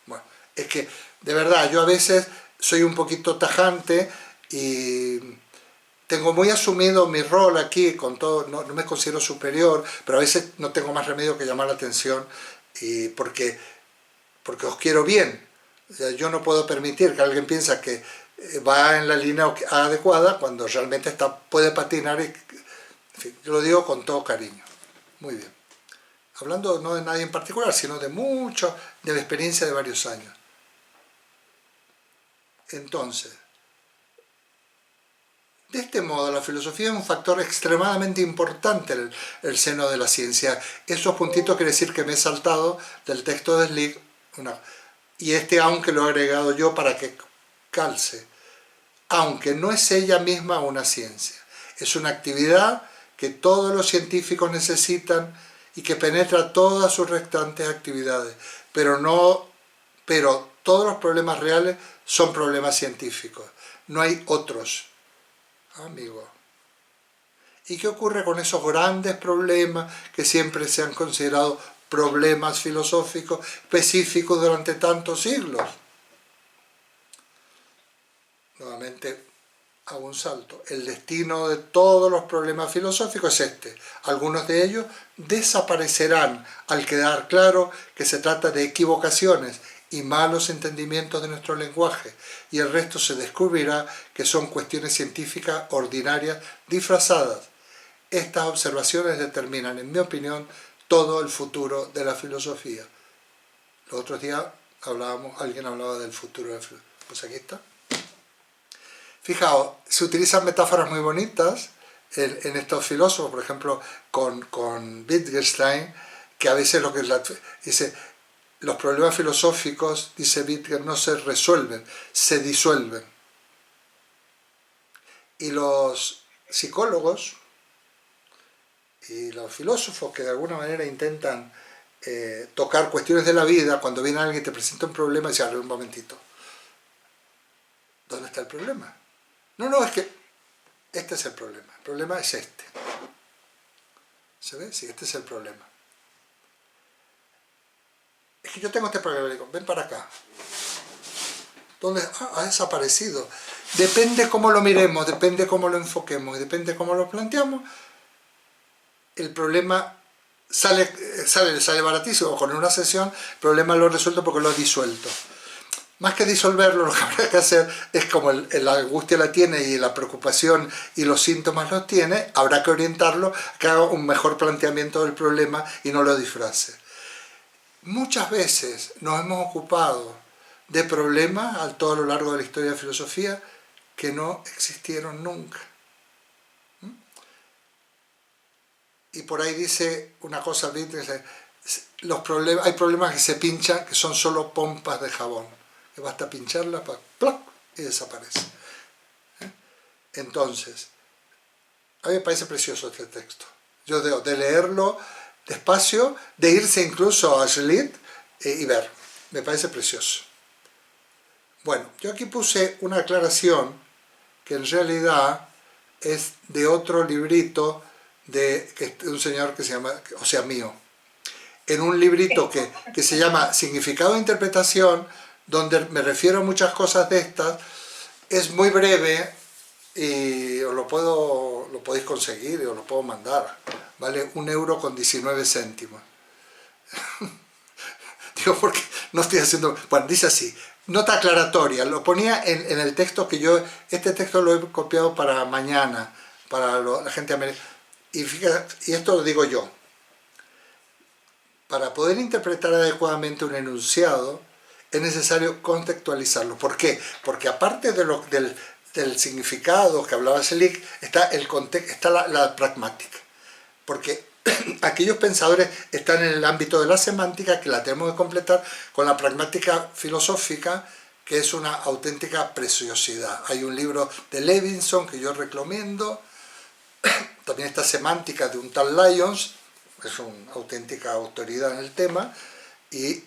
Bueno, es que, de verdad, yo a veces soy un poquito tajante y tengo muy asumido mi rol aquí, con todo, no me considero superior, pero a veces no tengo más remedio que llamar la atención porque os quiero bien. O sea, yo no puedo permitir que alguien piense que va en la línea adecuada cuando realmente puede patinar. En fin, yo lo digo con todo cariño. Muy bien. Hablando no de nadie en particular, sino de la experiencia de varios años. Entonces, de este modo, la filosofía es un factor extremadamente importante en el seno de la ciencia. Esos puntitos quiere decir que me he saltado del texto de Slick, y aunque lo he agregado yo para que calce. Aunque no es ella misma una ciencia. Es una actividad que todos los científicos necesitan y que penetra todas sus restantes actividades. Pero todos los problemas reales son problemas científicos. No hay otros, amigo. ¿Y qué ocurre con esos grandes problemas que siempre se han considerado problemas filosóficos específicos durante tantos siglos? Nuevamente hago un salto. El destino de todos los problemas filosóficos es este. Algunos de ellos desaparecerán al quedar claro que se trata de equivocaciones y malos entendimientos de nuestro lenguaje, y el resto se descubrirá que son cuestiones científicas ordinarias disfrazadas. Estas observaciones determinan, en mi opinión, todo el futuro de la filosofía. Los otros días alguien hablaba del futuro de la filosofía. Pues aquí está. Fijaos, se utilizan metáforas muy bonitas en estos filósofos, por ejemplo, con Wittgenstein, que a veces dice, los problemas filosóficos, dice Wittgenstein, no se resuelven, se disuelven. Y los psicólogos y los filósofos que de alguna manera intentan tocar cuestiones de la vida, cuando viene alguien y te presenta un problema, dicen, a ver, un momentito, ¿dónde está el problema? No, es que este es el problema es este. ¿Se ve? Sí, este es el problema. Es que yo tengo este problema, le digo, ven para acá. ¿Dónde? Ha desaparecido. Depende cómo lo miremos, depende cómo lo enfoquemos, depende cómo lo planteamos, el problema sale baratísimo. Con una sesión, el problema lo resuelto porque lo he disuelto. Más que disolverlo, lo que habrá que hacer es, como la angustia la tiene y la preocupación y los síntomas los tiene, habrá que orientarlo a que haga un mejor planteamiento del problema y no lo disfrace. Muchas veces nos hemos ocupado de problemas a todo lo largo de la historia de la filosofía que no existieron nunca. Y por ahí dice una cosa, hay problemas que se pinchan, que son solo pompas de jabón, que basta pincharlas para ¡plac! Y desaparece. Entonces, a mí me parece precioso este texto. Yo de leerlo despacio, de irse incluso a Schlitt y ver. Me parece precioso. Bueno, yo aquí puse una aclaración que en realidad es de otro librito de un señor que se llama, o sea, mío, en un librito que se llama Significado e Interpretación, donde me refiero a muchas cosas de estas. Es muy breve y os lo podéis conseguir y os lo puedo mandar. Vale 1,19 €. Digo, porque no estoy haciendo... Bueno, dice así, nota aclaratoria, lo ponía en el texto que yo... Este texto lo he copiado para mañana, para la gente americana. Y fíjate, y esto lo digo yo. Para poder interpretar adecuadamente un enunciado, es necesario contextualizarlo. ¿Por qué? Porque aparte del significado que hablaba Selig, está la pragmática. Porque aquellos pensadores están en el ámbito de la semántica, que la tenemos que completar con la pragmática filosófica, que es una auténtica preciosidad. Hay un libro de Levinson que yo recomiendo, también está Semántica de un tal Lyons, es una auténtica autoridad en el tema, y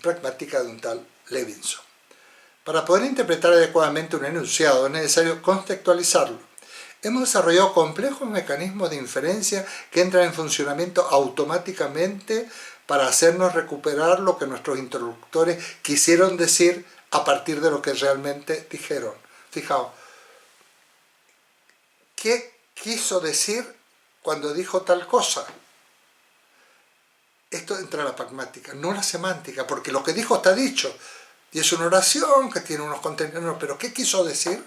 Pragmática de un tal Levinson. Para poder interpretar adecuadamente un enunciado es necesario contextualizarlo. Hemos desarrollado complejos mecanismos de inferencia que entran en funcionamiento automáticamente para hacernos recuperar lo que nuestros interlocutores quisieron decir a partir de lo que realmente dijeron. Fijaos, ¿qué quiso decir cuando dijo tal cosa? Esto entra en la pragmática, no la semántica, porque lo que dijo está dicho. Y es una oración que tiene unos contenidos, pero ¿qué quiso decir?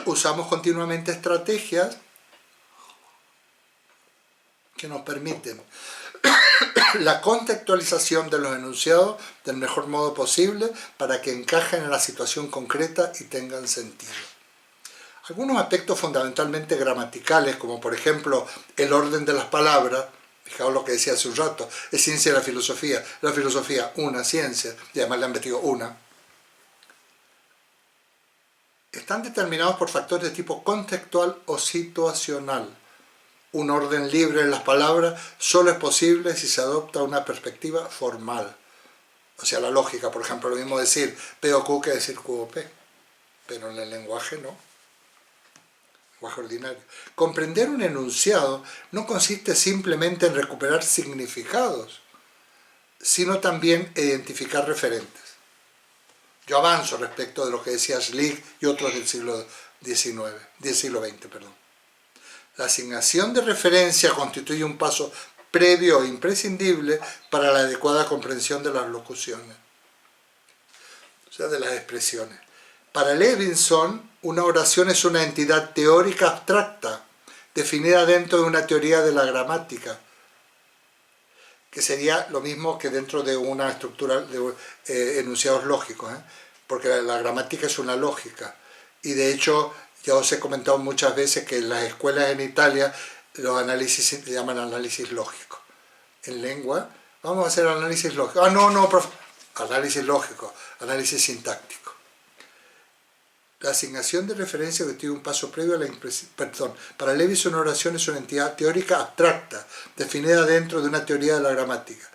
Usamos continuamente estrategias que nos permiten la contextualización de los enunciados del mejor modo posible para que encajen en la situación concreta y tengan sentido. Algunos aspectos fundamentalmente gramaticales, como por ejemplo el orden de las palabras, fijaos lo que decía hace un rato, es ciencia de la filosofía una ciencia, y además le han metido una, están determinados por factores de tipo contextual o situacional. Un orden libre en las palabras solo es posible si se adopta una perspectiva formal. O sea, la lógica, por ejemplo, lo mismo decir P o Q que decir Q o P, pero en el lenguaje no. Lenguaje ordinario. Comprender un enunciado no consiste simplemente en recuperar significados, sino también identificar referentes. Yo avanzo respecto de lo que decía Schlick y otros del siglo XX. La asignación de referencia constituye un paso previo e imprescindible para la adecuada comprensión de las locuciones, o sea, de las expresiones. Para Levinson, una oración es una entidad teórica abstracta, definida dentro de una teoría de la gramática, que sería lo mismo que dentro de una estructura de enunciados lógicos, porque la gramática es una lógica. Y de hecho, ya os he comentado muchas veces que en las escuelas en Italia los análisis se llaman análisis lógico. En lengua, vamos a hacer análisis lógico. Análisis lógico, análisis sintáctico. La asignación de referencia constituye un paso previo a la impresión. Para Levinson una oración es una entidad teórica abstracta, definida dentro de una teoría de la gramática.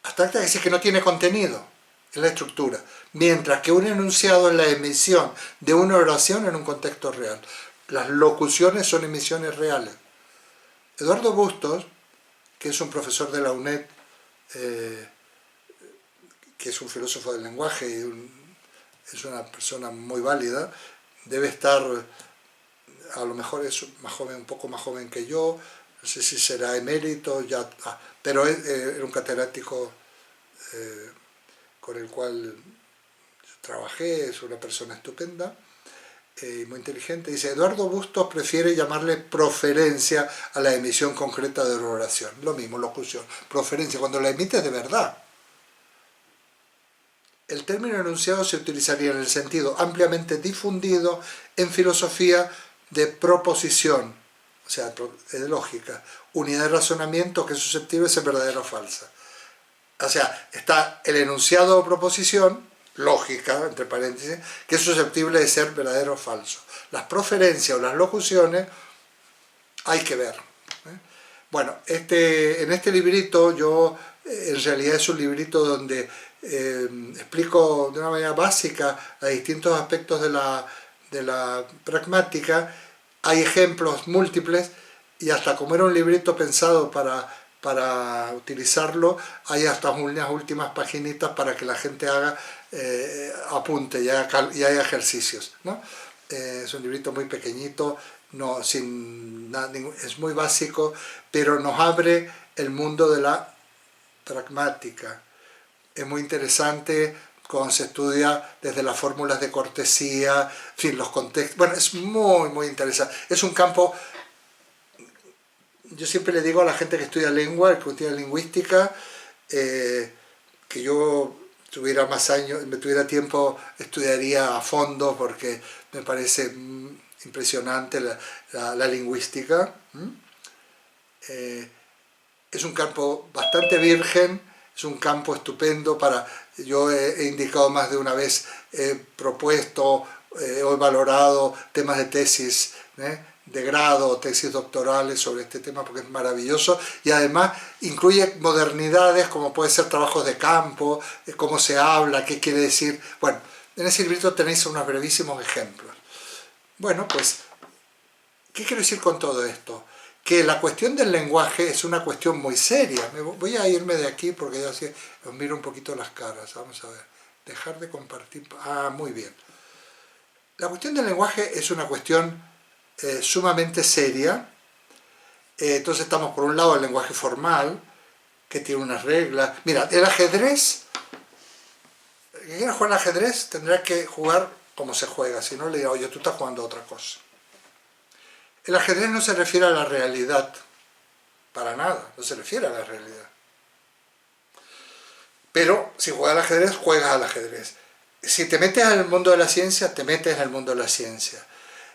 Abstracta es decir que no tiene contenido, es la estructura, mientras que un enunciado es la emisión de una oración en un contexto real. las locuciones son emisiones reales. Eduardo Bustos, que es un profesor de la UNED, que es un filósofo del lenguaje y es una persona muy válida, debe estar, a lo mejor es más joven, un poco más joven que yo, no sé si será emérito, ya, pero era un catedrático con el cual trabajé, es una persona estupenda y muy inteligente. Dice, Eduardo Bustos prefiere llamarle proferencia a la emisión concreta de una oración. Lo mismo, locución, proferencia, cuando la emites de verdad. El término enunciado se utilizaría en el sentido ampliamente difundido en filosofía de proposición, o sea, de lógica, unidad de razonamiento que es susceptible de ser verdadera o falsa. O sea, está el enunciado o proposición, lógica, entre paréntesis, que es susceptible de ser verdadero o falso. Las proferencias o las locuciones hay que ver. Bueno, en este librito yo, en realidad es un librito donde explico de una manera básica a distintos aspectos de la pragmática. Hay ejemplos múltiples y hasta como era un librito pensado para utilizarlo, hay hasta unas últimas paginitas para que la gente haga apunte y haya ejercicios, ¿no? Es un librito muy pequeñito, no, sin nada, es muy básico, pero nos abre el mundo de la pragmática. Es muy interesante cuando se estudia desde las fórmulas de cortesía, en fin, los contextos. Bueno, es muy interesante. Es un campo, yo siempre le digo a la gente que estudia lengua, que estudia lingüística, que yo tuviera más años, me tuviera tiempo, estudiaría a fondo porque me parece impresionante la lingüística. Es un campo bastante virgen, es un campo estupendo yo he indicado más de una vez, he propuesto, he valorado temas de tesis, de grado, tesis doctorales sobre este tema porque es maravilloso y además incluye modernidades como puede ser trabajos de campo, cómo se habla, qué quiere decir. Bueno, en ese librito tenéis unos brevísimos ejemplos. Bueno, pues, ¿qué quiero decir con todo esto? Que la cuestión del lenguaje es una cuestión muy seria. Voy a irme de aquí porque ya os miro un poquito las caras. Vamos a ver. Dejar de compartir. Muy bien. La cuestión del lenguaje es una cuestión sumamente seria. Entonces estamos por un lado el lenguaje formal, que tiene unas reglas. Mira, el ajedrez, el que quiera jugar al ajedrez tendrá que jugar como se juega. Si no, le digo, oye, tú estás jugando a otra cosa. El ajedrez no se refiere a la realidad, para nada, no se refiere a la realidad. Pero si juegas al ajedrez, juegas al ajedrez. Si te metes en el mundo de la ciencia, te metes en el mundo de la ciencia.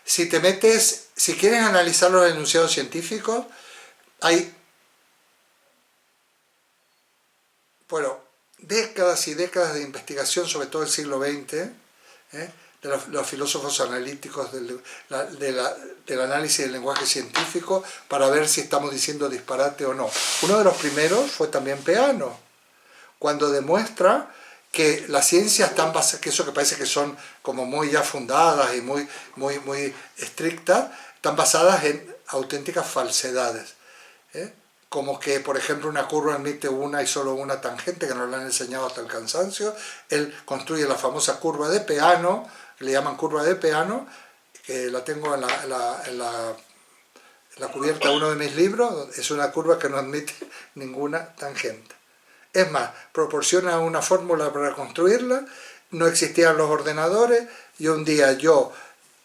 Si quieres analizar los enunciados científicos, hay, bueno, décadas y décadas de investigación, sobre todo el siglo XX, de los filósofos analíticos del análisis del lenguaje científico para ver si estamos diciendo disparate o no. Uno de los primeros fue también Peano, cuando demuestra que las ciencias están basadas, que eso que parece que son como muy ya fundadas y muy estrictas, están basadas en auténticas falsedades. Como que, por ejemplo, una curva admite una y solo una tangente, que nos lo han enseñado hasta el cansancio. Él construye la famosa curva de Peano, que le llaman curva de Peano, que la tengo en la cubierta de uno de mis libros. Es una curva que no admite ninguna tangente. Es más, proporciona una fórmula para construirla, no existían los ordenadores, y un día yo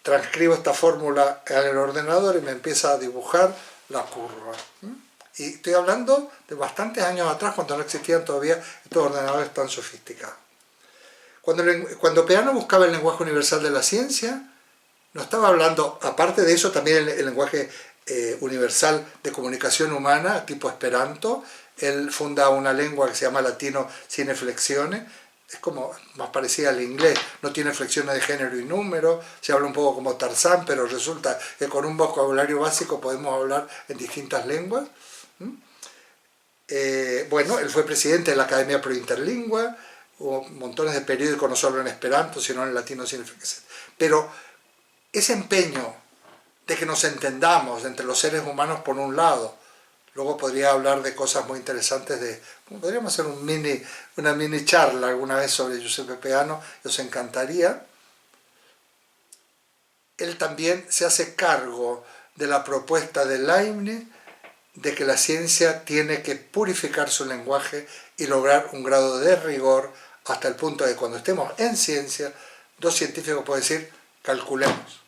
transcribo esta fórmula en el ordenador y me empieza a dibujar la curva. Y estoy hablando de bastantes años atrás, cuando no existían todavía estos ordenadores tan sofisticados. Cuando Peano buscaba el lenguaje universal de la ciencia, no estaba hablando, aparte de eso, también el lenguaje universal de comunicación humana, tipo Esperanto. Él funda una lengua que se llama latino sin flexiones, es como más parecida al inglés, no tiene flexiones de género y número, se habla un poco como Tarzán, pero resulta que con un vocabulario básico podemos hablar en distintas lenguas. Bueno, él fue presidente de la Academia Pro Interlingua, hubo montones de periódicos, no solo en Esperanto, sino en latino sin flexiones. Pero ese empeño de que nos entendamos entre los seres humanos por un lado. Luego podría hablar de cosas muy interesantes, podríamos hacer una mini charla alguna vez sobre Giuseppe Peano, os encantaría. Él también se hace cargo de la propuesta de Leibniz de que la ciencia tiene que purificar su lenguaje y lograr un grado de rigor hasta el punto de que cuando estemos en ciencia, dos científicos pueden decir, calculemos.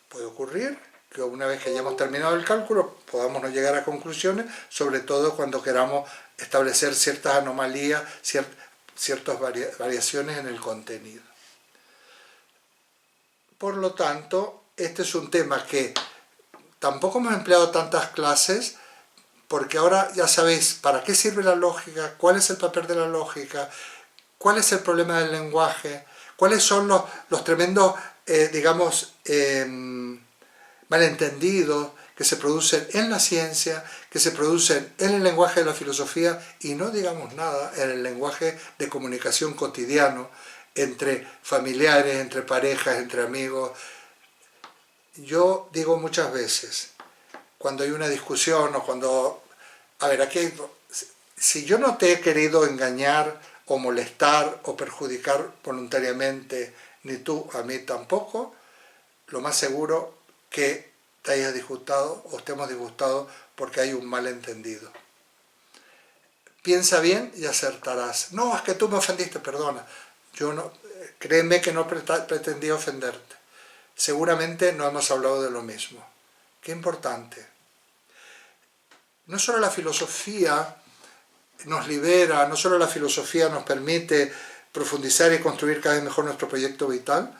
Puede ocurrir que una vez que hayamos terminado el cálculo podamos no llegar a conclusiones, sobre todo cuando queramos establecer ciertas anomalías, ciertas variaciones en el contenido. Por lo tanto, este es un tema que tampoco hemos empleado tantas clases, porque ahora ya sabéis para qué sirve la lógica, cuál es el papel de la lógica, cuál es el problema del lenguaje, cuáles son los tremendos, malentendidos que se producen en la ciencia, que se producen en el lenguaje de la filosofía y no digamos nada en el lenguaje de comunicación cotidiano entre familiares, entre parejas, entre amigos. Yo digo muchas veces, cuando hay una discusión o cuando... A ver, aquí si yo no te he querido engañar o molestar o perjudicar voluntariamente, ni tú a mí tampoco, lo más seguro que te hayas disgustado o estemos disgustados porque hay un malentendido. Piensa bien y acertarás. No, es que tú me ofendiste, perdona. Yo no, créeme que no pretendí ofenderte. Seguramente no hemos hablado de lo mismo. Qué importante. No solo la filosofía nos libera, no solo la filosofía nos permite profundizar y construir cada vez mejor nuestro proyecto vital,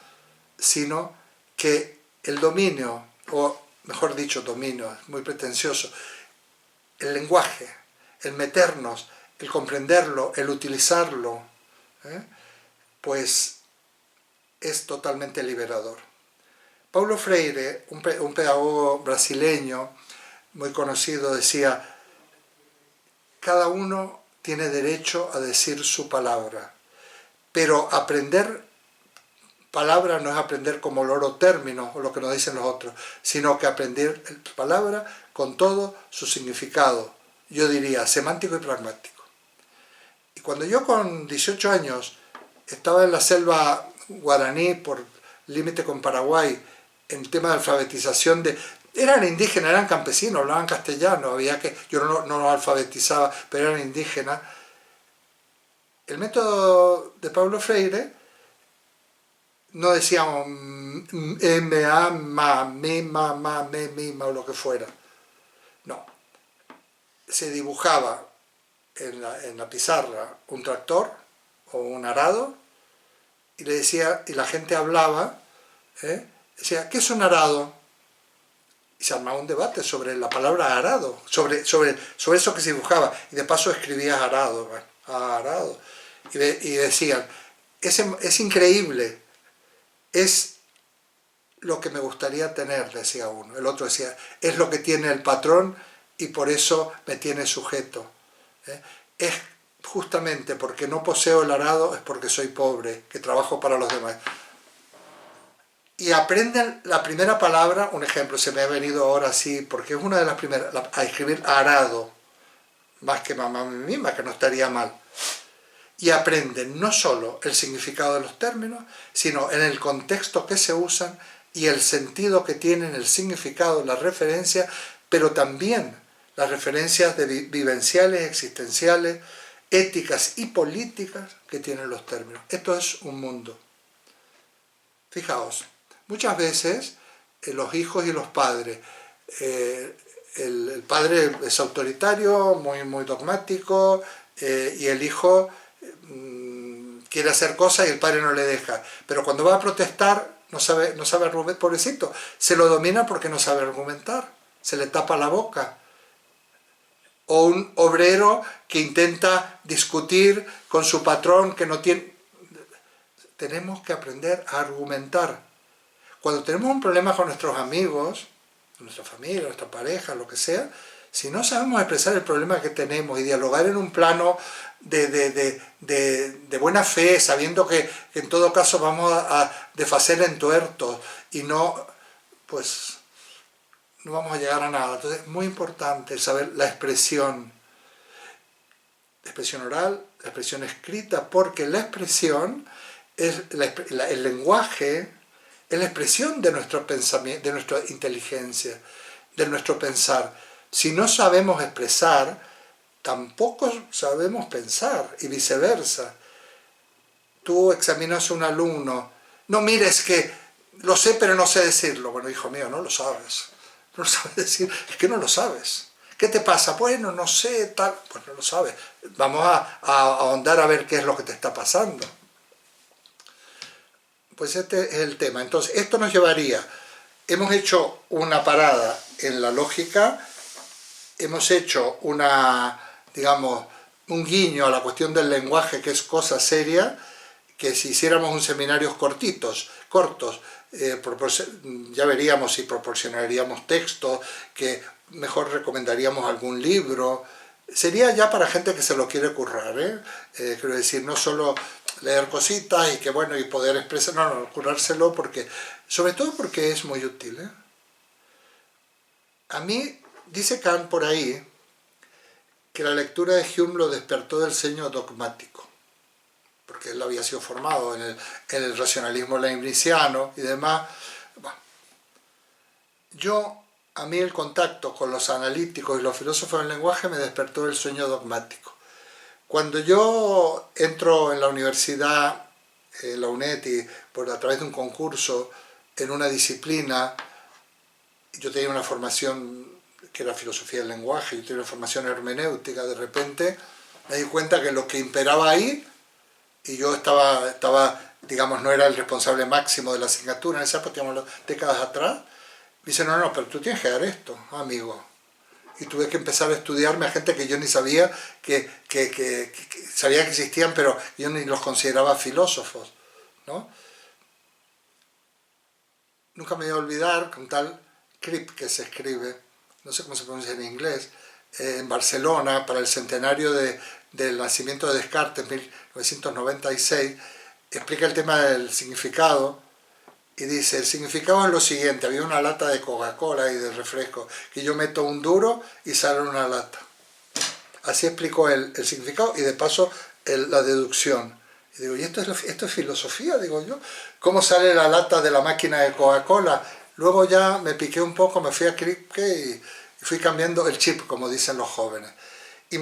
sino que el dominio, o mejor dicho, dominio, es muy pretencioso, el lenguaje, el meternos, el comprenderlo, el utilizarlo, pues es totalmente liberador. Paulo Freire, un pedagogo brasileño muy conocido, decía: cada uno tiene derecho a decir su palabra, pero aprender palabra no es aprender como loro términos o lo que nos dicen los otros, sino que aprender palabra con todo su significado, yo diría semántico y pragmático. Y cuando yo con 18 años estaba en la selva guaraní por límite con Paraguay, en tema de alfabetización eran indígenas, eran campesinos, hablaban castellano, yo no los alfabetizaba, pero eran indígenas. El método de Paulo Freire no decíamos m, a, ma, mi, ma, me, mi, ma o lo que fuera. No. Se dibujaba en la pizarra un tractor o un arado y le decía, y la gente hablaba, decía, ¿qué es un arado? Y se armaba un debate sobre la palabra arado, sobre eso que se dibujaba. Y de paso escribías arado, bueno, arado. Y decían, es increíble, es lo que me gustaría tener, decía uno. El otro decía, es lo que tiene el patrón y por eso me tiene sujeto. Es justamente porque no poseo el arado, es porque soy pobre, que trabajo para los demás. Y aprenden la primera palabra, un ejemplo, se me ha venido ahora así, porque es una de las primeras, a escribir arado, más que mamá misma, que no estaría mal. Y aprenden no solo el significado de los términos, sino en el contexto que se usan y el sentido que tienen, el significado, la referencia, pero también las referencias vivenciales, existenciales, éticas y políticas que tienen los términos. Esto es un mundo. Fijaos. Muchas veces los hijos y los padres, el padre es autoritario, muy dogmático, y el hijo quiere hacer cosas y el padre no le deja. Pero cuando va a protestar no sabe argumentar, pobrecito, se lo domina porque no sabe argumentar, se le tapa la boca. O un obrero que intenta discutir con su patrón que no tiene... Tenemos que aprender a argumentar. Cuando tenemos un problema con nuestros amigos, nuestra familia, nuestra pareja, lo que sea, si no sabemos expresar el problema que tenemos y dialogar en un plano de buena fe, sabiendo que en todo caso vamos a desfacer entuertos y no, pues no vamos a llegar a nada. Entonces es muy importante saber la expresión oral, la expresión escrita, porque la expresión, el lenguaje, es la expresión de nuestro pensamiento, de nuestra inteligencia, de nuestro pensar. Si no sabemos expresar, tampoco sabemos pensar, y viceversa. Tú examinas a un alumno, no mires que lo sé pero no sé decirlo. Bueno, hijo mío, no lo sabes. No lo sabes decir, es que no lo sabes. ¿Qué te pasa? Bueno, no sé, tal. Pues no lo sabes. Vamos a ahondar a ver qué es lo que te está pasando. Pues este es el tema. Entonces, esto nos llevaría, hemos hecho una parada en la lógica, hemos hecho digamos, un guiño a la cuestión del lenguaje, que es cosa seria, que si hiciéramos un seminario cortos, ya veríamos si proporcionaríamos textos, que mejor recomendaríamos algún libro. Sería ya para gente que se lo quiere currar, quiero decir, no solo leer cositas y que bueno, y poder expresar, no, currárselo, porque, sobre todo porque es muy útil. A mí, dice Kant por ahí, que la lectura de Hume lo despertó del sueño dogmático, porque él había sido formado en el racionalismo leibniziano y demás. Bueno, a mí el contacto con los analíticos y los filósofos del lenguaje me despertó del sueño dogmático. Cuando yo entro en la universidad, en la UNED, y a través de un concurso en una disciplina, yo tenía una formación que era filosofía del lenguaje, yo tenía una formación hermenéutica, de repente me di cuenta que lo que imperaba ahí, y yo estaba, digamos, no era el responsable máximo de la asignatura, en esa época, digamos, décadas atrás, me dice, no, pero tú tienes que dar esto, amigo. Y tuve que empezar a estudiarme a gente que yo ni sabía que sabía que existían, pero yo ni los consideraba filósofos, ¿no? Nunca me voy a olvidar con tal Cripp, que se escribe, no sé cómo se pronuncia en inglés, en Barcelona, para el centenario del nacimiento de Descartes, 1996, explica el tema del significado y dice, el significado es lo siguiente, había una lata de Coca-Cola y de refresco, que yo meto un duro y sale una lata. Así explicó el significado y de paso la deducción. Y digo, ¿y esto es filosofía? Digo yo, ¿cómo sale la lata de la máquina de Coca-Cola? Luego ya me piqué un poco, me fui a Kripke y fui cambiando el chip, como dicen los jóvenes. Y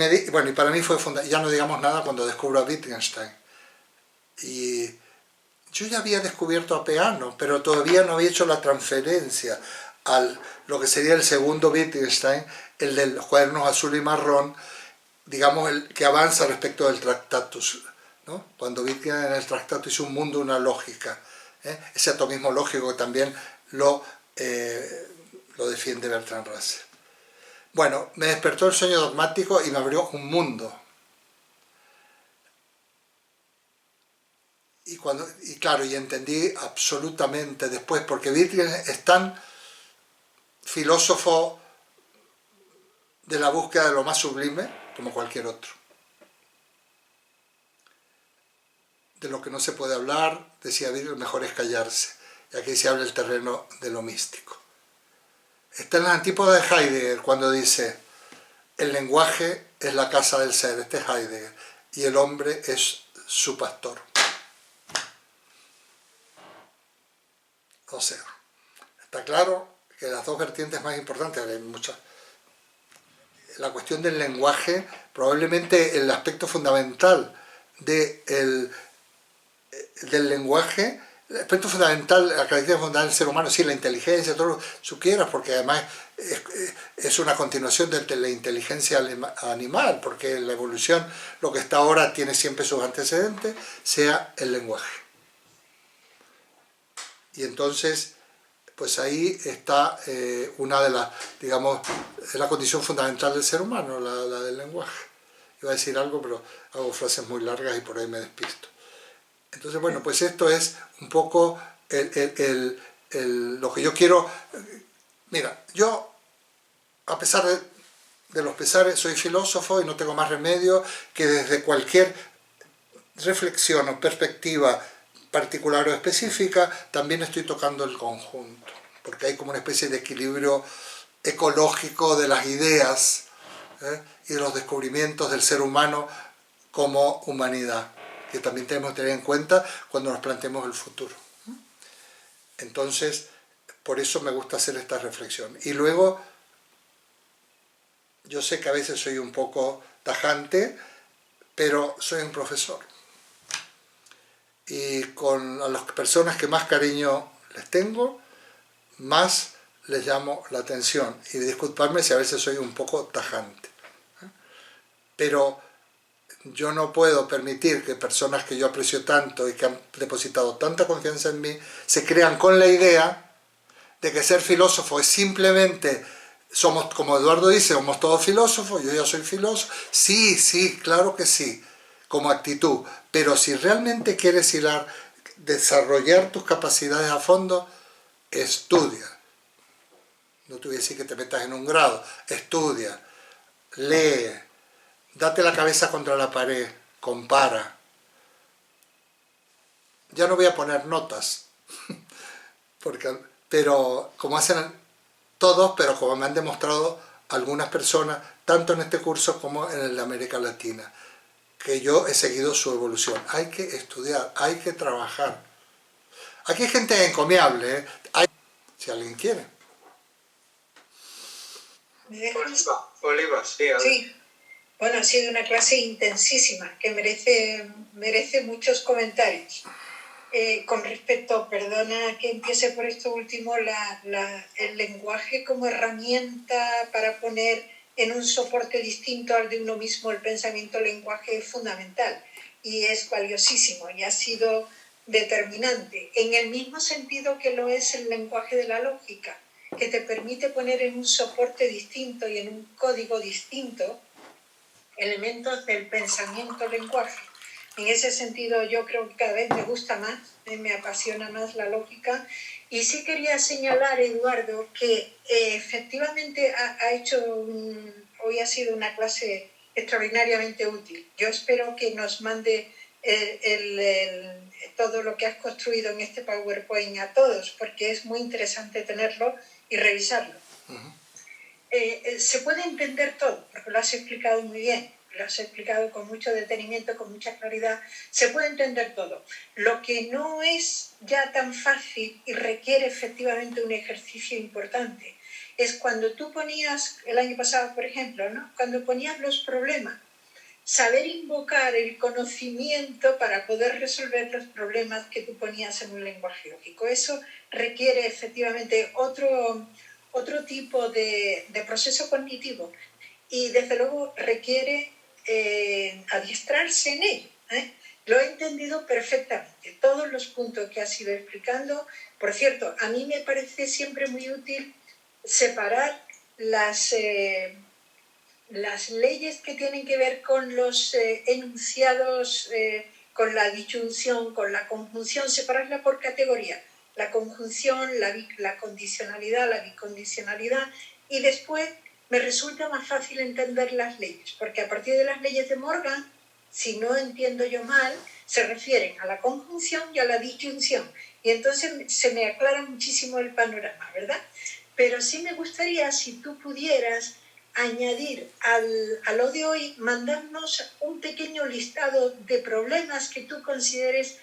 para mí fue fundamental, ya no digamos nada cuando descubro a Wittgenstein. Y yo ya había descubierto a Peano, pero todavía no había hecho la transferencia a lo que sería el segundo Wittgenstein, el de los cuadernos azul y marrón, digamos, el que avanza respecto del Tractatus, ¿no? Cuando Wittgenstein en el Tractatus hizo un mundo, una lógica, ese atomismo lógico que también lo defiende Bertrand Russell. Bueno, me despertó el sueño dogmático y me abrió un mundo. Y claro, y entendí absolutamente después, porque Wittgenstein es tan filósofo de la búsqueda de lo más sublime como cualquier otro. De lo que no se puede hablar, decía Wittgenstein, mejor es callarse. Y aquí se habla el terreno de lo místico. Está en las antípodas de Heidegger cuando dice, el lenguaje es la casa del ser, este es Heidegger, y el hombre es su pastor. O sea, está claro que las dos vertientes más importantes, hay muchas, la cuestión del lenguaje, probablemente el aspecto fundamental del lenguaje, el aspecto fundamental, la característica fundamental del ser humano, sí, la inteligencia, todo lo que tú quieras, porque además es una continuación de la inteligencia animal, porque la evolución, lo que está ahora, tiene siempre sus antecedentes, sea el lenguaje. Y entonces, pues ahí está una de las, digamos, es la condición fundamental del ser humano, la del lenguaje. Iba a decir algo, pero hago frases muy largas y por ahí me despisto. Entonces, bueno, pues esto es un poco lo que yo quiero. Mira, yo, a pesar de los pesares, soy filósofo y no tengo más remedio que desde cualquier reflexión o perspectiva particular o específica, también estoy tocando el conjunto, porque hay como una especie de equilibrio ecológico de las ideas y de los descubrimientos del ser humano como humanidad, que también tenemos que tener en cuenta cuando nos planteemos el futuro. Entonces, por eso me gusta hacer esta reflexión. Y luego, yo sé que a veces soy un poco tajante, pero soy un profesor. Y a las personas que más cariño les tengo, más les llamo la atención. Y disculpadme si a veces soy un poco tajante. Pero yo no puedo permitir que personas que yo aprecio tanto y que han depositado tanta confianza en mí se crean con la idea de que ser filósofo es simplemente, somos, como Eduardo dice, somos todos filósofos, yo ya soy filósofo. Sí, claro que sí, como actitud. Pero si realmente quieres desarrollar tus capacidades a fondo, estudia. No te voy a decir que te metas en un grado, estudia, lee, date la cabeza contra la pared, compara. Ya no voy a poner notas, pero como hacen todos, pero como me han demostrado algunas personas, tanto en este curso como en el de América Latina, que yo he seguido su evolución. Hay que estudiar, hay que trabajar. Aquí hay gente encomiable, si alguien quiere. ¿Me dejas? Oliva, sí. Sí. Bueno, ha sido una clase intensísima que merece muchos comentarios. Con respecto, perdona que empiece por esto último, el lenguaje como herramienta para poner en un soporte distinto al de uno mismo el pensamiento-lenguaje es fundamental y es valiosísimo y ha sido determinante, en el mismo sentido que lo es el lenguaje de la lógica, que te permite poner en un soporte distinto y en un código distinto elementos del pensamiento-lenguaje. En ese sentido yo creo que cada vez me gusta más, me apasiona más la lógica. Y sí quería señalar, Eduardo, que efectivamente hoy ha sido una clase extraordinariamente útil. Yo espero que nos mande todo lo que has construido en este PowerPoint a todos, porque es muy interesante tenerlo y revisarlo. Se puede entender todo, porque lo has explicado muy bien, lo has explicado con mucho detenimiento, con mucha claridad, se puede entender todo. Lo que no es ya tan fácil y requiere efectivamente un ejercicio importante es cuando tú ponías, el año pasado por ejemplo, ¿no? Cuando ponías los problemas, saber invocar el conocimiento para poder resolver los problemas que tú ponías en un lenguaje lógico. Eso requiere efectivamente otro tipo de proceso cognitivo y desde luego requiere adiestrarse en ello. Lo he entendido perfectamente, todos los puntos que has ido explicando. Por cierto, a mí me parece siempre muy útil separar las leyes que tienen que ver con los enunciados, con la disyunción, con la conjunción, separarla por categoría. La conjunción, la condicionalidad, la bicondicionalidad, y después me resulta más fácil entender las leyes, porque a partir de las leyes de Morgan, si no entiendo yo mal, se refieren a la conjunción y a la disyunción, y entonces se me aclara muchísimo el panorama, ¿verdad? Pero sí me gustaría, si tú pudieras añadir a lo de hoy, mandarnos un pequeño listado de problemas que tú consideres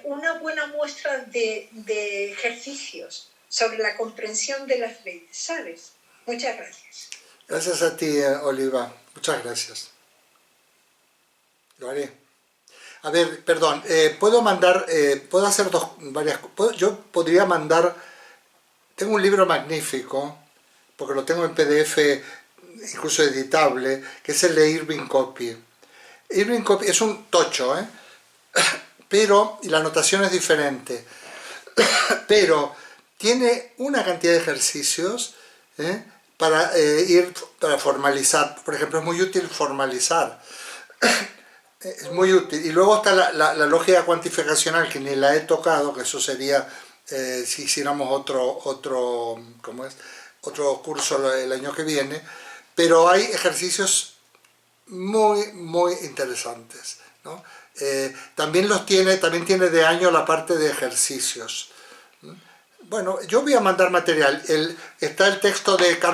una buena muestra de ejercicios sobre la comprensión de las leyes, ¿sabes? Muchas gracias. Gracias a ti, Oliva. Muchas gracias. Lo haré. A ver, perdón, puedo hacer varias cosas. Yo podría mandar, tengo un libro magnífico, porque lo tengo en PDF, incluso editable, que es el de Irving Copy. Irving Copy es un tocho, pero, y la anotación es diferente, pero tiene una cantidad de ejercicios para formalizar. Por ejemplo, es muy útil formalizar. Es muy útil. Y luego está la lógica cuantificacional, que ni la he tocado, que eso sería si hiciéramos otro curso el año que viene. Pero hay ejercicios muy, muy interesantes, ¿no? También tiene de año la parte de ejercicios. Bueno, yo voy a mandar material. Está el texto de Carlos